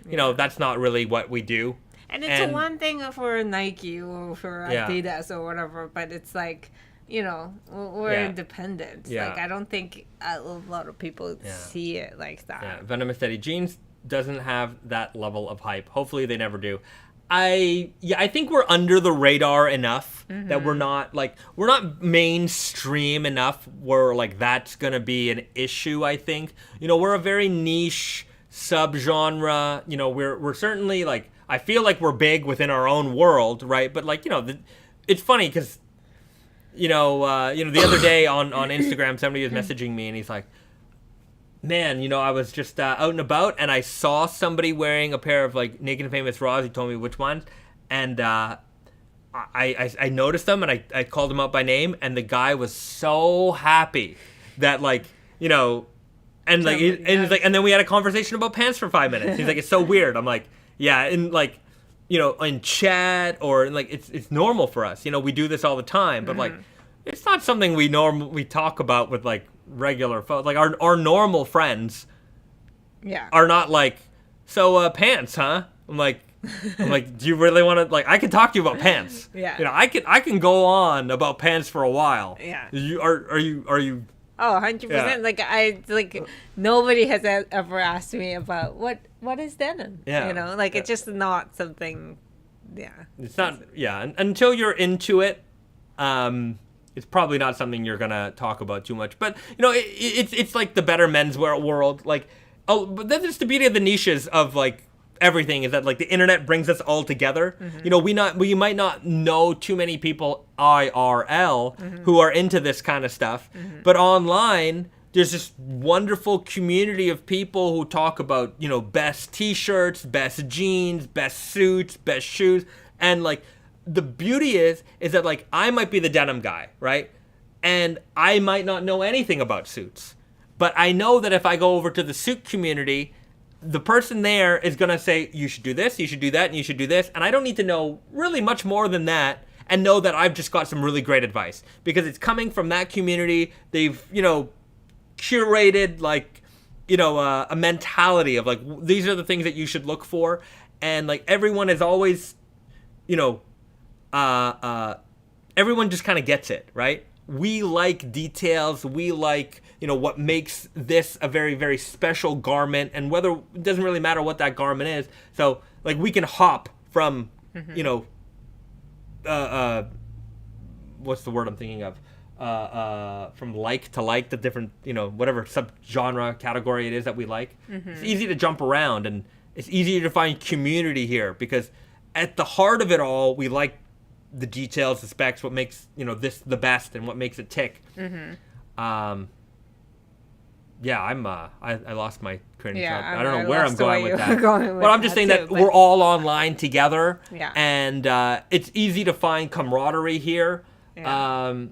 that's not really what we do. And it's one thing for Nike or for Adidas or whatever, but it's like, we're independent. Yeah. Like, I don't think a lot of people see it like that. Yeah. Venomous Daddy, jeans doesn't have that level of hype. Hopefully they never do. I think we're under the radar enough that we're not mainstream enough where like that's gonna be an issue. I think we're a very niche subgenre. We're certainly like, I feel like we're big within our own world, right? But like it's funny because the other day on Instagram somebody was messaging me and he's like, man, I was just out and about and I saw somebody wearing a pair of like Naked and Famous Raws. He told me which ones, and I noticed them and I called him out by name, and the guy was so happy that and then we had a conversation about pants for 5 minutes. He's like, it's so weird. I'm like, yeah, and like in chat or like it's normal for us. We do this all the time, but like it's not something we talk about with like regular folks. Like our normal friends are not like, so pants, huh? I'm like, do you really want to, like, I can talk to you about pants. Yeah. I can go on about pants for a while. Yeah. Are you Oh, 100%. Yeah. Nobody has ever asked me about what is denim. Yeah. It's just not something. Yeah. It's not. Yeah. Until you're into it, it's probably not something you're gonna talk about too much. But it's like the better menswear world. Like, but that's the beauty of the niches of like everything, is that like the internet brings us all together. We might not know too many people IRL who are into this kind of stuff, but online there's this wonderful community of people who talk about, you know, best t-shirts, best jeans, best suits, best shoes. And like the beauty is that like I might be the denim guy, right? And I might not know anything about suits. But I know that if I go over to the suit community, the person there is going to say, you should do this, you should do that, and you should do this. And I don't need to know really much more than that and know that I've just got some really great advice. Because it's coming from that community. They've, you know, curated, like, you know, a mentality of, like, these are the things that you should look for. And, like, everyone is always, you know, everyone just kind of gets it, right? We like details. We like, you know, what makes this a very, very special garment, and whether it doesn't really matter what that garment is. So, like, we can hop from, you know, what's the word I'm thinking of? From like to like, the different, you know, whatever subgenre category it is that we like. It's easy to jump around, and it's easier to find community here because at the heart of it all, we like the details, the specs, what makes, you know, this the best and what makes it tick. Yeah, I lost my train of thought. I don't know where I'm going with that. But I'm just saying that we're all online together. Yeah. And it's easy to find camaraderie here. Yeah.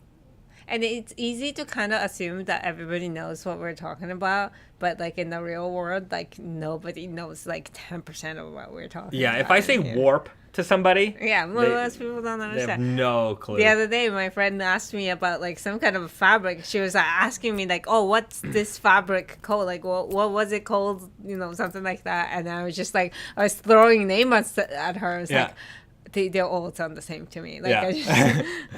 And it's easy to kind of assume that everybody knows what we're talking about, but like in the real world, like nobody knows like 10% of what we're talking about. Yeah, if I say warp to somebody, most people don't they understand. have no clue. The other day, my friend asked me about like some kind of fabric. She was asking me like, "Oh, what's this fabric called? Like, what was it called? You know, something like that." And I was just like, I was throwing names at her. It's like, they all sound the same to me. Like, I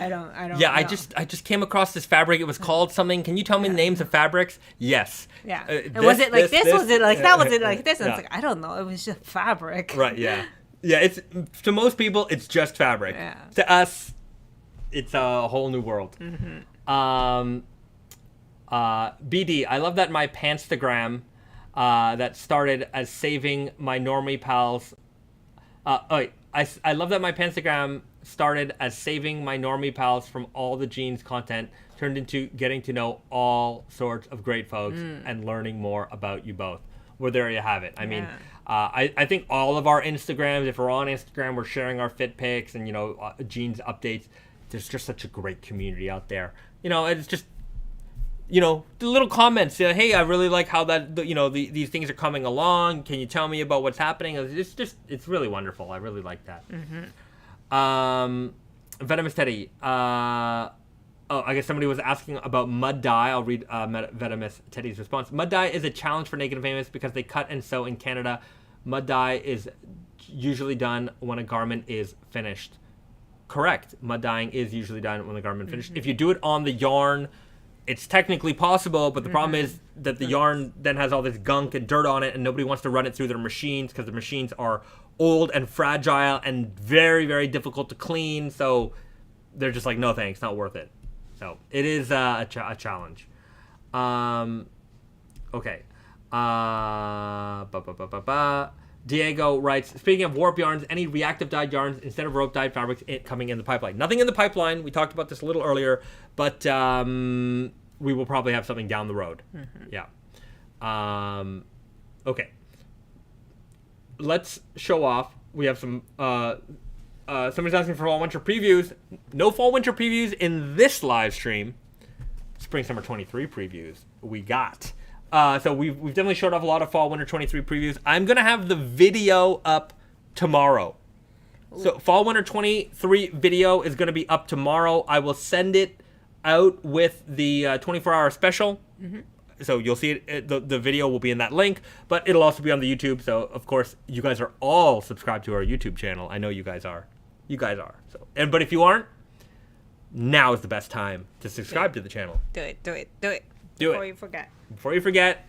don't. Yeah, know. I just came across this fabric. It was called something. Can you tell me the names of fabrics? Yes. Yeah. And was it like this? Was it like that? Was it like this? And it's like, I don't know. It was just fabric. Right. Yeah. Yeah. It's to most people, it's just fabric. Yeah. To us, it's a whole new world. BD, I love that my Pantstagram that started as saving my normie pals. I love that my Pantstagram started as saving my normie pals from all the jeans content, turned into getting to know all sorts of great folks and learning more about you both. Well, there you have it. I mean, I think all of our Instagrams, if we're on Instagram, we're sharing our fit pics and, you know, jeans updates. There's just such a great community out there. You know, it's just, you know, the little comments. Hey, I really like how that, you know, these things are coming along. Can you tell me about what's happening? It's really wonderful. I really like that. Venomous Teddy. I guess somebody was asking about mud dye. I'll read Venomous Teddy's response. Mud dye is a challenge for Naked and Famous because they cut and sew in Canada. Mud dye is usually done when a garment is finished. Correct. Mud dyeing is usually done when the garment is finished. If you do it on the yarn, it's technically possible, but the problem is that the yarn then has all this gunk and dirt on it, and nobody wants to run it through their machines because the machines are old and fragile and very, very difficult to clean. So they're just like, no thanks, not worth it. So it is a challenge. Okay. Diego writes, speaking of warp yarns, any reactive dyed yarns instead of rope dyed fabrics coming in the pipeline? Nothing in the pipeline. We talked about this a little earlier, but we will probably have something down the road. Yeah. Okay. Let's show off. We have some... somebody's asking for fall winter previews. No fall winter previews in this live stream. Spring summer 23 previews we got. So we've definitely showed off a lot of fall winter 23 previews. I'm gonna have the video up tomorrow. So fall winter 23 video is gonna be up tomorrow. I will send it out with the 24-hour special. So you'll see it. The video will be in that link, but it'll also be on the YouTube. So of course you guys are all subscribed to our YouTube channel. I know you guys are. You guys are. So, but if you aren't, now is the best time to subscribe to the channel. Do it. Before you forget,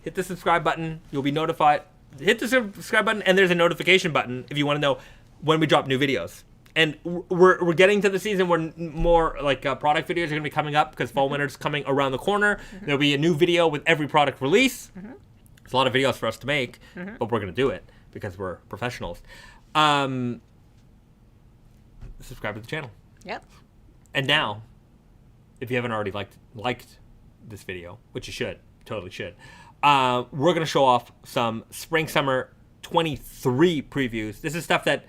hit the subscribe button. You'll be notified. Hit the subscribe button, and there's a notification button if you want to know when we drop new videos. And we're getting to the season where more like product videos are going to be coming up because fall winter's coming around the corner. There'll be a new video with every product release. It's a lot of videos for us to make, but we're going to do it because we're professionals. Subscribe to the channel. Yep. And now, if you haven't already liked this video, which you should, totally should, we're going to show off some Spring-Summer 23 previews. This is stuff that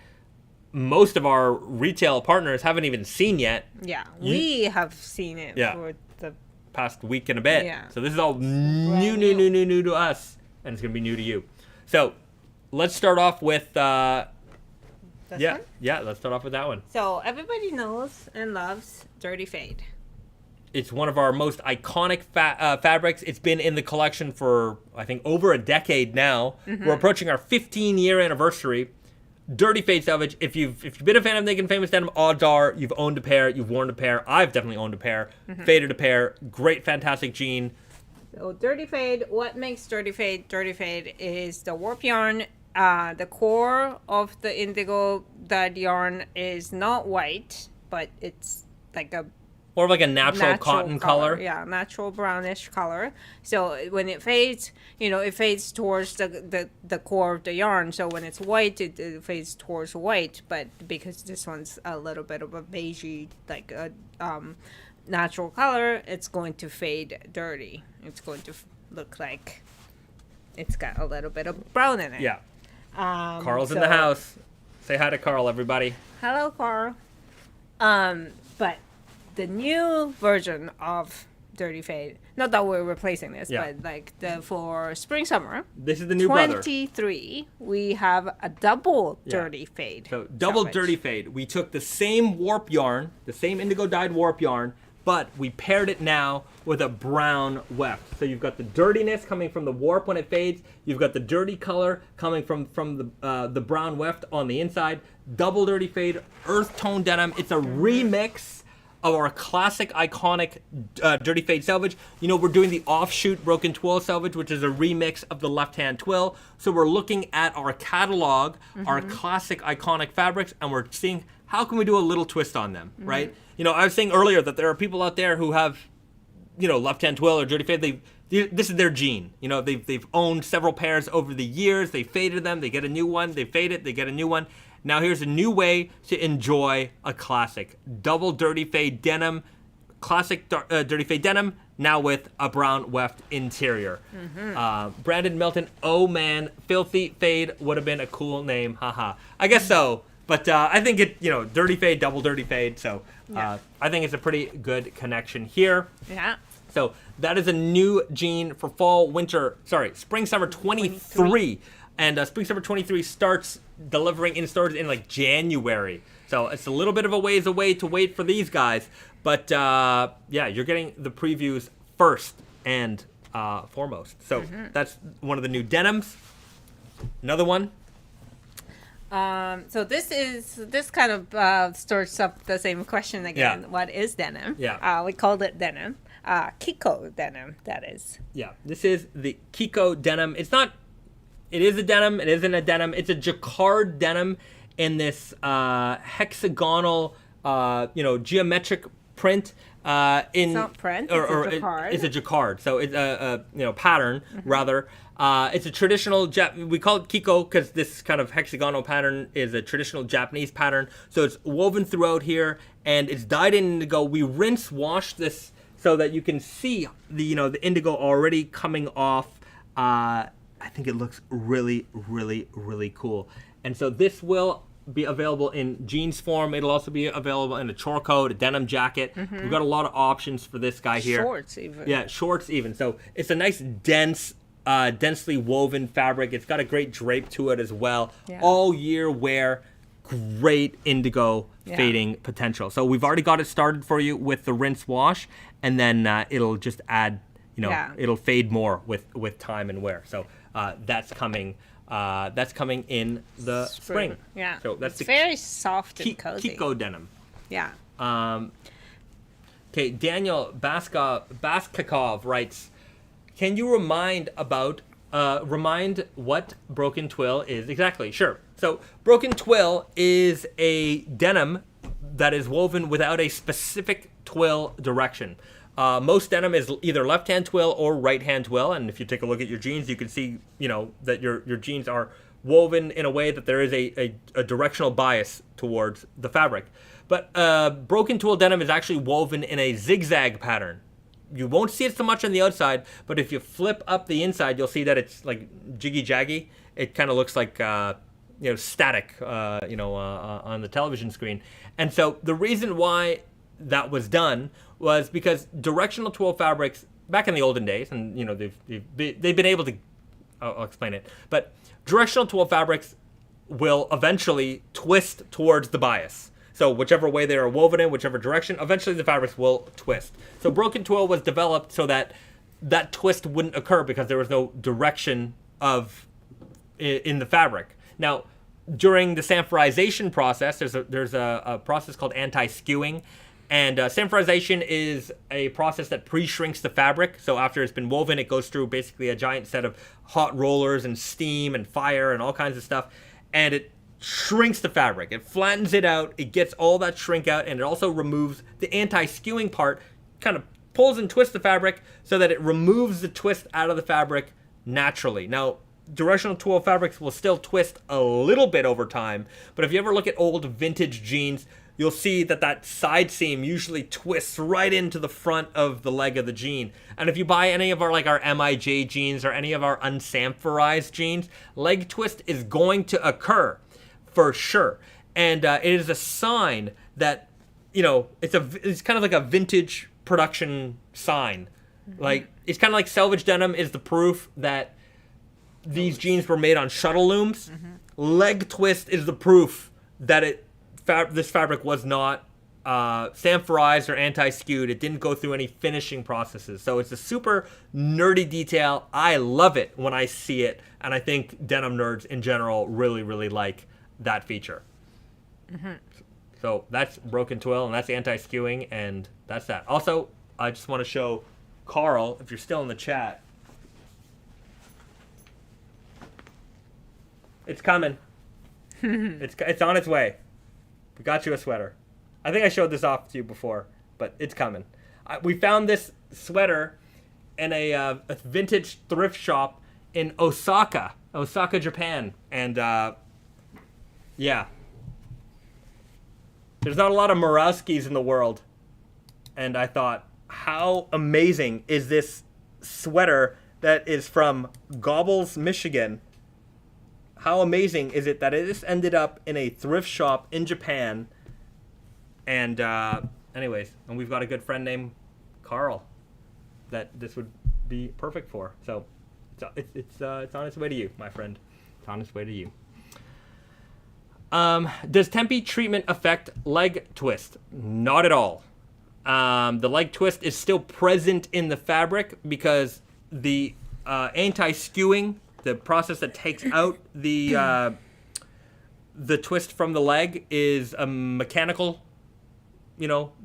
most of our retail partners haven't even seen yet. Yeah, we have seen it for the past week and a bit. Yeah. So this is all new to us, and it's going to be new to you. So let's start off with... This one? Let's start off with that one. So everybody knows and loves Dirty Fade. It's one of our most iconic fabrics. It's been in the collection for, I think, over a decade now. We're approaching our 15-year anniversary. Dirty Fade Selvedge. If you've been a fan of Naked Famous Denim, odds are you've owned a pair, you've worn a pair. I've definitely owned a pair, faded a pair. Great, fantastic jean. So Dirty Fade, what makes Dirty Fade? Dirty Fade is the warp yarn. The core of the indigo dyed yarn is not white, but it's like a more of like a natural cotton color. Yeah, natural brownish color. So when it fades, it fades towards the core of the yarn. So when it's white, it fades towards white. But because this one's a little bit of a beigey, like a natural color, it's going to fade dirty. It's going to look like it's got a little bit of brown in it. Yeah. Carl's in the house. Say hi to Carl, everybody. Hello, Carl. But the new version of Dirty Fade, not that we're replacing this, but like for spring summer. This is the new brother. 23, we have a double Dirty Fade. So double Selvedge. Dirty Fade. We took the same warp yarn, the same indigo dyed warp yarn, but we paired it now with a brown weft. So you've got the dirtiness coming from the warp when it fades. You've got the dirty color coming from the brown weft on the inside. Double Dirty Fade, earth tone denim. It's a remix of our classic, iconic Dirty Fade Selvedge. We're doing the offshoot Broken Twill Selvedge, which is a remix of the left-hand twill. So we're looking at our catalog, our classic, iconic fabrics, and we're seeing how can we do a little twist on them, right? I was saying earlier that there are people out there who have, left-hand twill or Dirty Fade. This is their gene. They've owned several pairs over the years. They faded them. They get a new one. They fade it. They get a new one. Now here's a new way to enjoy a classic. Double Dirty Fade denim. Classic Dirty Fade denim, now with a brown weft interior. Brandon Milton, oh man, Filthy Fade would have been a cool name. Haha. I guess so. But I think Dirty Fade, double Dirty Fade. So I think it's a pretty good connection here. Yeah. So that is a new jean for spring summer 23. And spring summer 23 starts delivering in stores in like January. So it's a little bit of a ways away to wait for these guys. But you're getting the previews first and foremost. So that's one of the new denims. Another one. So this kind of stirs up the same question again. Yeah. What is denim? Yeah. We called it denim. Kiko denim, that is. Yeah. This is the Kiko denim. It is a denim. It isn't a denim. It's a jacquard denim in this hexagonal, geometric print. It's not print. It's a jacquard. It's a jacquard. So it's a pattern rather. It's a traditional, we call it Kiko because this kind of hexagonal pattern is a traditional Japanese pattern. So it's woven throughout here and it's dyed in indigo. We rinse wash this so that you can see the indigo already coming off. I think it looks really, really, really cool. And so this will be available in jeans form. It'll also be available in a chore coat, a denim jacket. We've got a lot of options for this guy here. Shorts even. Yeah, shorts even. So it's a nice densely woven fabric. It's got a great drape to it as well. Yeah. All year wear, great indigo fading potential. So we've already got it started for you with the rinse wash, and then it'll just add, it'll fade more with time and wear. So that's coming in the spring. Yeah. So that's very soft and cozy. Kiko denim. Yeah. Okay, Daniel Baskakov writes, can you remind what Broken Twill is exactly? Sure. So Broken Twill is a denim that is woven without a specific twill direction. Most denim is either left-hand twill or right-hand twill, and if you take a look at your jeans, you can see, that your jeans are woven in a way that there is a directional bias towards the fabric. But Broken Twill denim is actually woven in a zigzag pattern. you won't see it so much on the outside, but if you flip up the inside, you'll see that it's like jiggy-jaggy. It kind of looks like, static, on the television screen. And so the reason why that was done was because directional twill fabrics, back in the olden days, and, they've been able to, I'll explain it, but directional twill fabrics will eventually twist towards the bias. So whichever way they are woven in, whichever direction, eventually the fabrics will twist. So broken twill was developed so that that twist wouldn't occur because there was no direction in the fabric. Now, during the sanforization process, there's a process called anti-skewing. And sanforization is a process that pre-shrinks the fabric. So after it's been woven, it goes through basically a giant set of hot rollers and steam and fire and all kinds of stuff. And it shrinks the fabric. It flattens it out. It gets all that shrink out, and it also removes the anti-skewing part, kind of pulls and twists the fabric so that it removes the twist out of the fabric naturally. Now, directional twill fabrics will still twist a little bit over time, but if you ever look at old vintage jeans, you'll see that side seam usually twists right into the front of the leg of the jean. And if you buy any of our MIJ jeans or any of our unsanforized jeans, leg twist is going to occur for sure. And it is a sign that, it's kind of like a vintage production sign. Mm-hmm. Like, it's kind of like Selvedge denim is the proof that these jeans were made on shuttle looms. Mm-hmm. Leg twist is the proof that this fabric was not sanforized or anti-skewed. It didn't go through any finishing processes. So it's a super nerdy detail. I love it when I see it. And I think denim nerds in general really, really like that feature. Mm-hmm. So that's broken twill, and that's anti-skewing, and that's that. Also, I just want to show Carl, if you're still in the chat, it's coming. It's on its way. We got you a sweater. I think I showed this off to you before, but it's coming. We found this sweater in a vintage thrift shop in Osaka, Japan, and yeah. There's not a lot of Murawskis in the world. And I thought, how amazing is this sweater that is from Gobbles, Michigan? How amazing is it that it just ended up in a thrift shop in Japan? And anyways, and we've got a good friend named Carl that this would be perfect for. So it's on its way to you, my friend. It's on its way to you. Does Tempe treatment affect leg twist? Not at all. The leg twist is still present in the fabric because the anti-skewing, the process that takes out the twist from the leg, is a mechanical,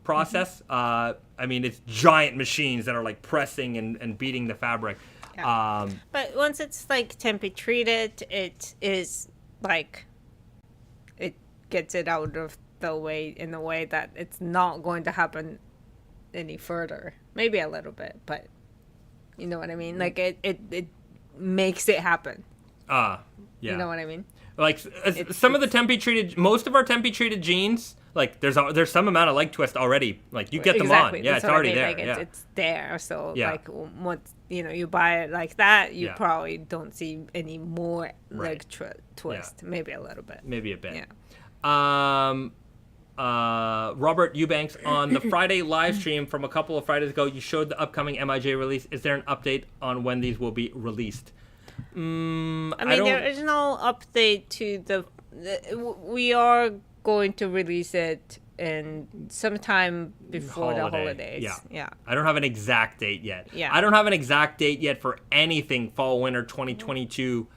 process. I mean, it's giant machines that are like pressing and beating the fabric. Yeah. But once it's like Tempe treated, it is like, it gets it out of the way in a way that it's not going to happen any further. Maybe a little bit, but you know what I mean? Like it makes it happen. Yeah. You know what I mean? Like some of the Tempe treated, most of our Tempe treated jeans, like there's some amount of leg twist already. Like you get them on. Yeah, it's already there. Like it's there. So yeah. like once you buy it like that, you probably don't see any more leg twist. Yeah. Maybe a little bit. Maybe a bit. Yeah. Robert Eubanks, on the Friday live stream from a couple of Fridays ago, you showed the upcoming MIJ release. Is there an update on when these will be released? I mean, there is no update to we are going to release it in sometime before the holidays. Yeah. I don't have an exact date yet. Yeah. I don't have an exact date yet for anything fall/winter 2022.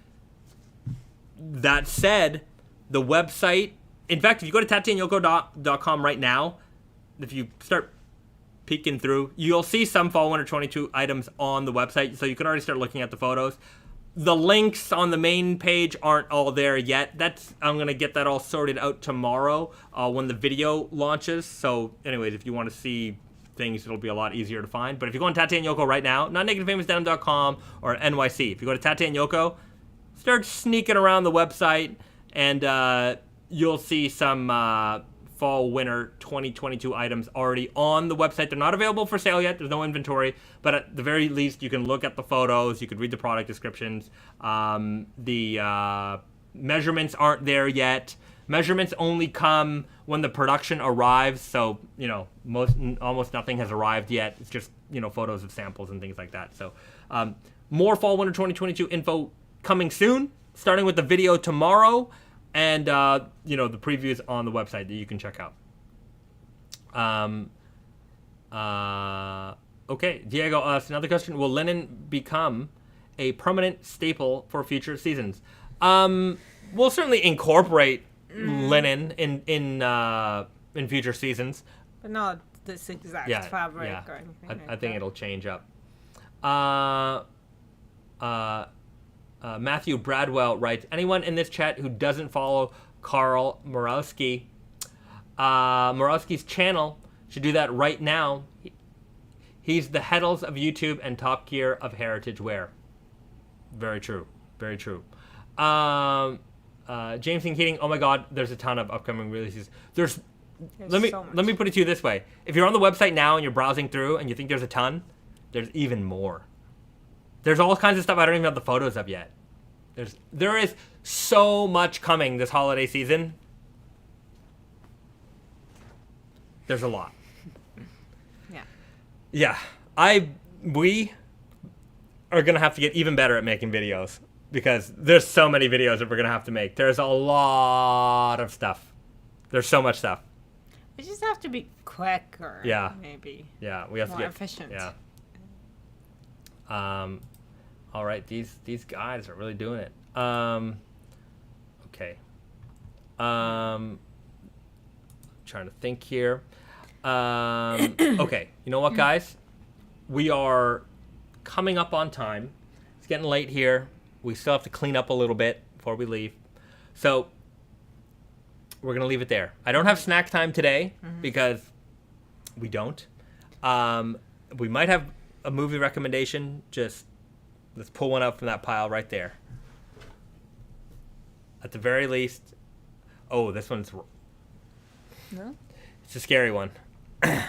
That said, the website, in fact, if you go to tateandyoko.com right now, if you start peeking through, you'll see some fall/winter 22 items on the website, so you can already start looking at the photos. The links on the main page aren't all there yet. I'm going to get that all sorted out tomorrow when the video launches. So anyways, if you want to see things, it'll be a lot easier to find. But if you go on Tate and Yoko right now, not nakedfamousdenim.com or NYC, if you go to Tate and Yoko, start sneaking around the website, and you'll see some fall-winter 2022 items already on the website. They're not available for sale yet. There's no inventory. But at the very least, you can look at the photos. You could read the product descriptions. The measurements aren't there yet. Measurements only come when the production arrives. So, almost nothing has arrived yet. It's just, photos of samples and things like that. So, more fall-winter 2022 info coming soon, starting with the video tomorrow. And, the previews on the website that you can check out. Okay, Diego asks another question. Will linen become a permanent staple for future seasons? We'll certainly incorporate linen in future seasons. But not this exact fabric or anything. I think it'll change up. Matthew Bradwell writes, anyone in this chat who doesn't follow Carl Morawski, Morawski's channel should do that right now. He's the Heddles of YouTube and top gear of heritage wear. Very true. Very true. James and Keating, oh my god, there's a ton of upcoming releases. Let me put it to you this way. If you're on the website now and you're browsing through and you think there's a ton, there's even more. There's all kinds of stuff I don't even have the photos of yet. There is so much coming this holiday season. There's a lot. Yeah. We are going to have to get even better at making videos because there's so many videos that we're going to have to make. There's a lot of stuff. There's so much stuff. We just have to be quicker. Yeah. Maybe. Yeah, we have more to get efficient. Yeah. All right, these guys are really doing it. Okay. Trying to think here. Okay, you know what, guys? We are coming up on time. It's getting late here. We still have to clean up a little bit before we leave. So we're going to leave it there. I don't have snack time today because we don't. We might have a movie recommendation. Just let's pull one up from that pile right there. At the very least. Oh, this one's... No? It's a scary one. You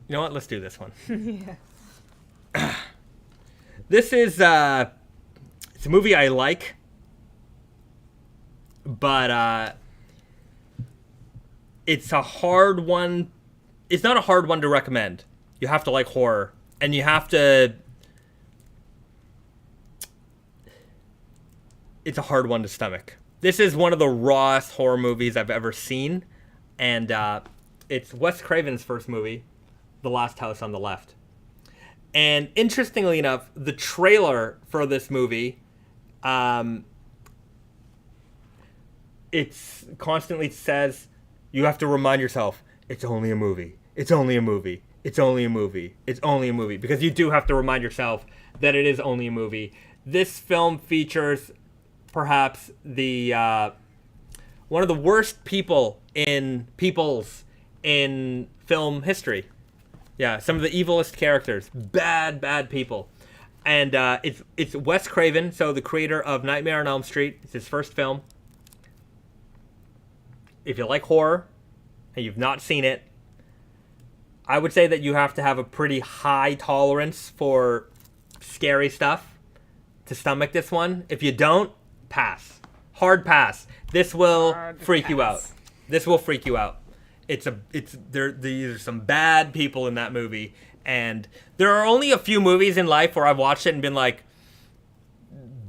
know what? Let's do this one. Yeah. This is... it's a movie I like. But it's a hard one. It's not a hard one to recommend. You have to like horror. And you have to... It's a hard one to stomach. This is one of the rawest horror movies I've ever seen. And it's Wes Craven's first movie, The Last House on the Left. And interestingly enough, the trailer for this movie... It's constantly says, you have to remind yourself, it's only a movie. It's only a movie. It's only a movie. It's only a movie. Because you do have to remind yourself that it is only a movie. This film features perhaps the one of the worst peoples in film history. Yeah, some of the evilest characters. Bad people. And it's Wes Craven, so the creator of Nightmare on Elm Street. It's his first film. If you like horror and you've not seen it, I would say that you have to have a pretty high tolerance for scary stuff to stomach this one. If you don't, pass. Hard pass. This will freak you out. This will freak you out. These are some bad people in that movie, and there are only a few movies in life where I've watched it and been like,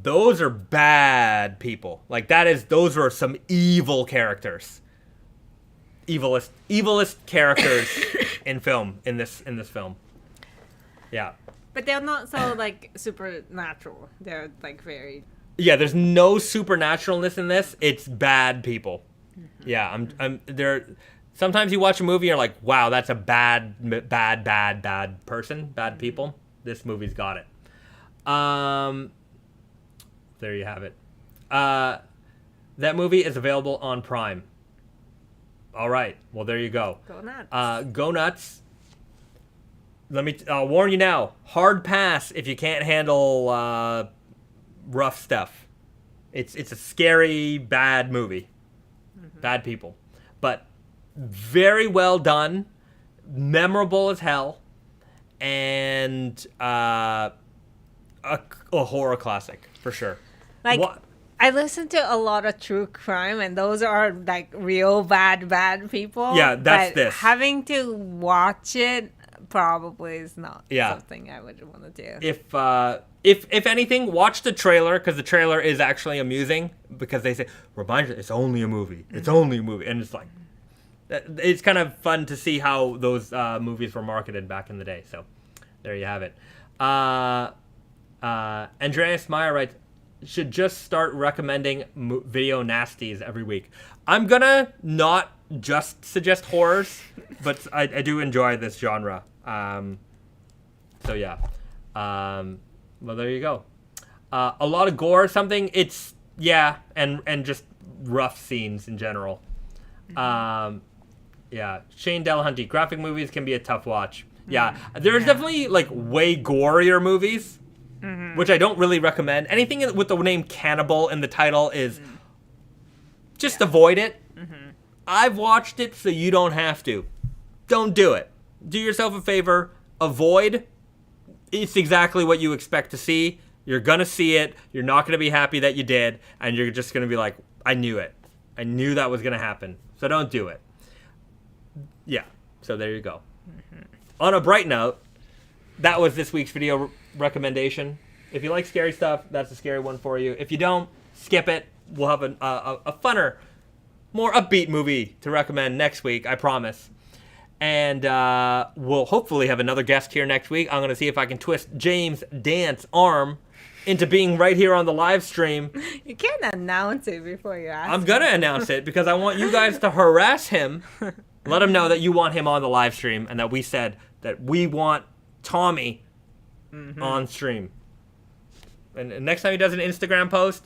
those are bad people. Like those are some evil characters. Evilest characters in this film. Yeah. But they're not so like supernatural. They're like very... Yeah, there's no supernaturalness in this. It's bad people. Mm-hmm. Yeah, I'm there. Sometimes you watch a movie and you're like, wow, that's a bad person, bad people. This movie's got it. There you have it. That movie is available on Prime. All right. Well, there you go. Go nuts. Go nuts. I'll warn you now. Hard pass if you can't handle rough stuff. It's a scary, bad movie. Bad people. But very well done, memorable as hell, and a horror classic for sure. Like, I listen to a lot of true crime, and those are like real bad people. Yeah, that's but this. Having to watch it probably is not something I would want to do. If anything, watch the trailer, because the trailer is actually amusing, because they say, remind you, it's only a movie. It's only a movie. And it's like, it's kind of fun to see how those movies were marketed back in the day. So there you have it. Andreas Meyer writes, should just start recommending video nasties every week. I'm going to not just suggest horrors, but I do enjoy this genre. So yeah. Well, there you go. A lot of gore, something. It's and just rough scenes in general. Yeah, Shane Delahunty. Graphic movies can be a tough watch. Yeah, there's definitely like way gorier movies, which I don't really recommend. Anything with the name cannibal in the title is just avoid it. I've watched it, so you don't have to. Don't do it. Do yourself a favor. Avoid. It's exactly what you expect to see. You're going to see it. You're not going to be happy that you did. And you're just going to be like, I knew it. I knew that was going to happen. So don't do it. Yeah. So there you go. On a bright note, that was this week's video recommendation. If you like scary stuff, that's a scary one for you. If you don't, skip it. We'll have a funner, more upbeat movie to recommend next week, I promise. And we'll hopefully have another guest here next week. I'm going to see if I can twist James Dant's arm into being right here on the live stream. You can't announce it before you ask. I'm going to announce it because I want you guys to harass him. Let him know that you want him on the live stream and that we said that we want Tommy on stream. And next time he does an Instagram post,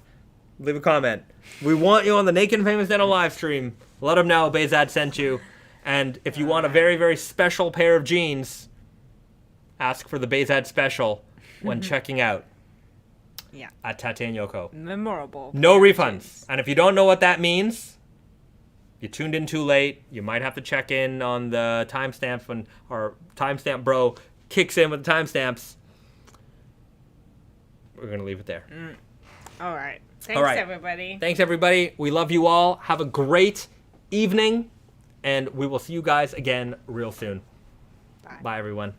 leave a comment. We want you on the Naked Famous Denim live stream. Let him know Bahzad sent you. And if you want a very, very special pair of jeans, ask for the Bahzad special when checking out at Tate and Yoko. Memorable. No refunds. Jeans. And if you don't know what that means, you tuned in too late. You might have to check in on the timestamps when our timestamp bro kicks in with the timestamps. We're going to leave it there. All right. Thanks, everybody. Thanks, everybody. We love you all. Have a great evening. And we will see you guys again real soon. Bye everyone.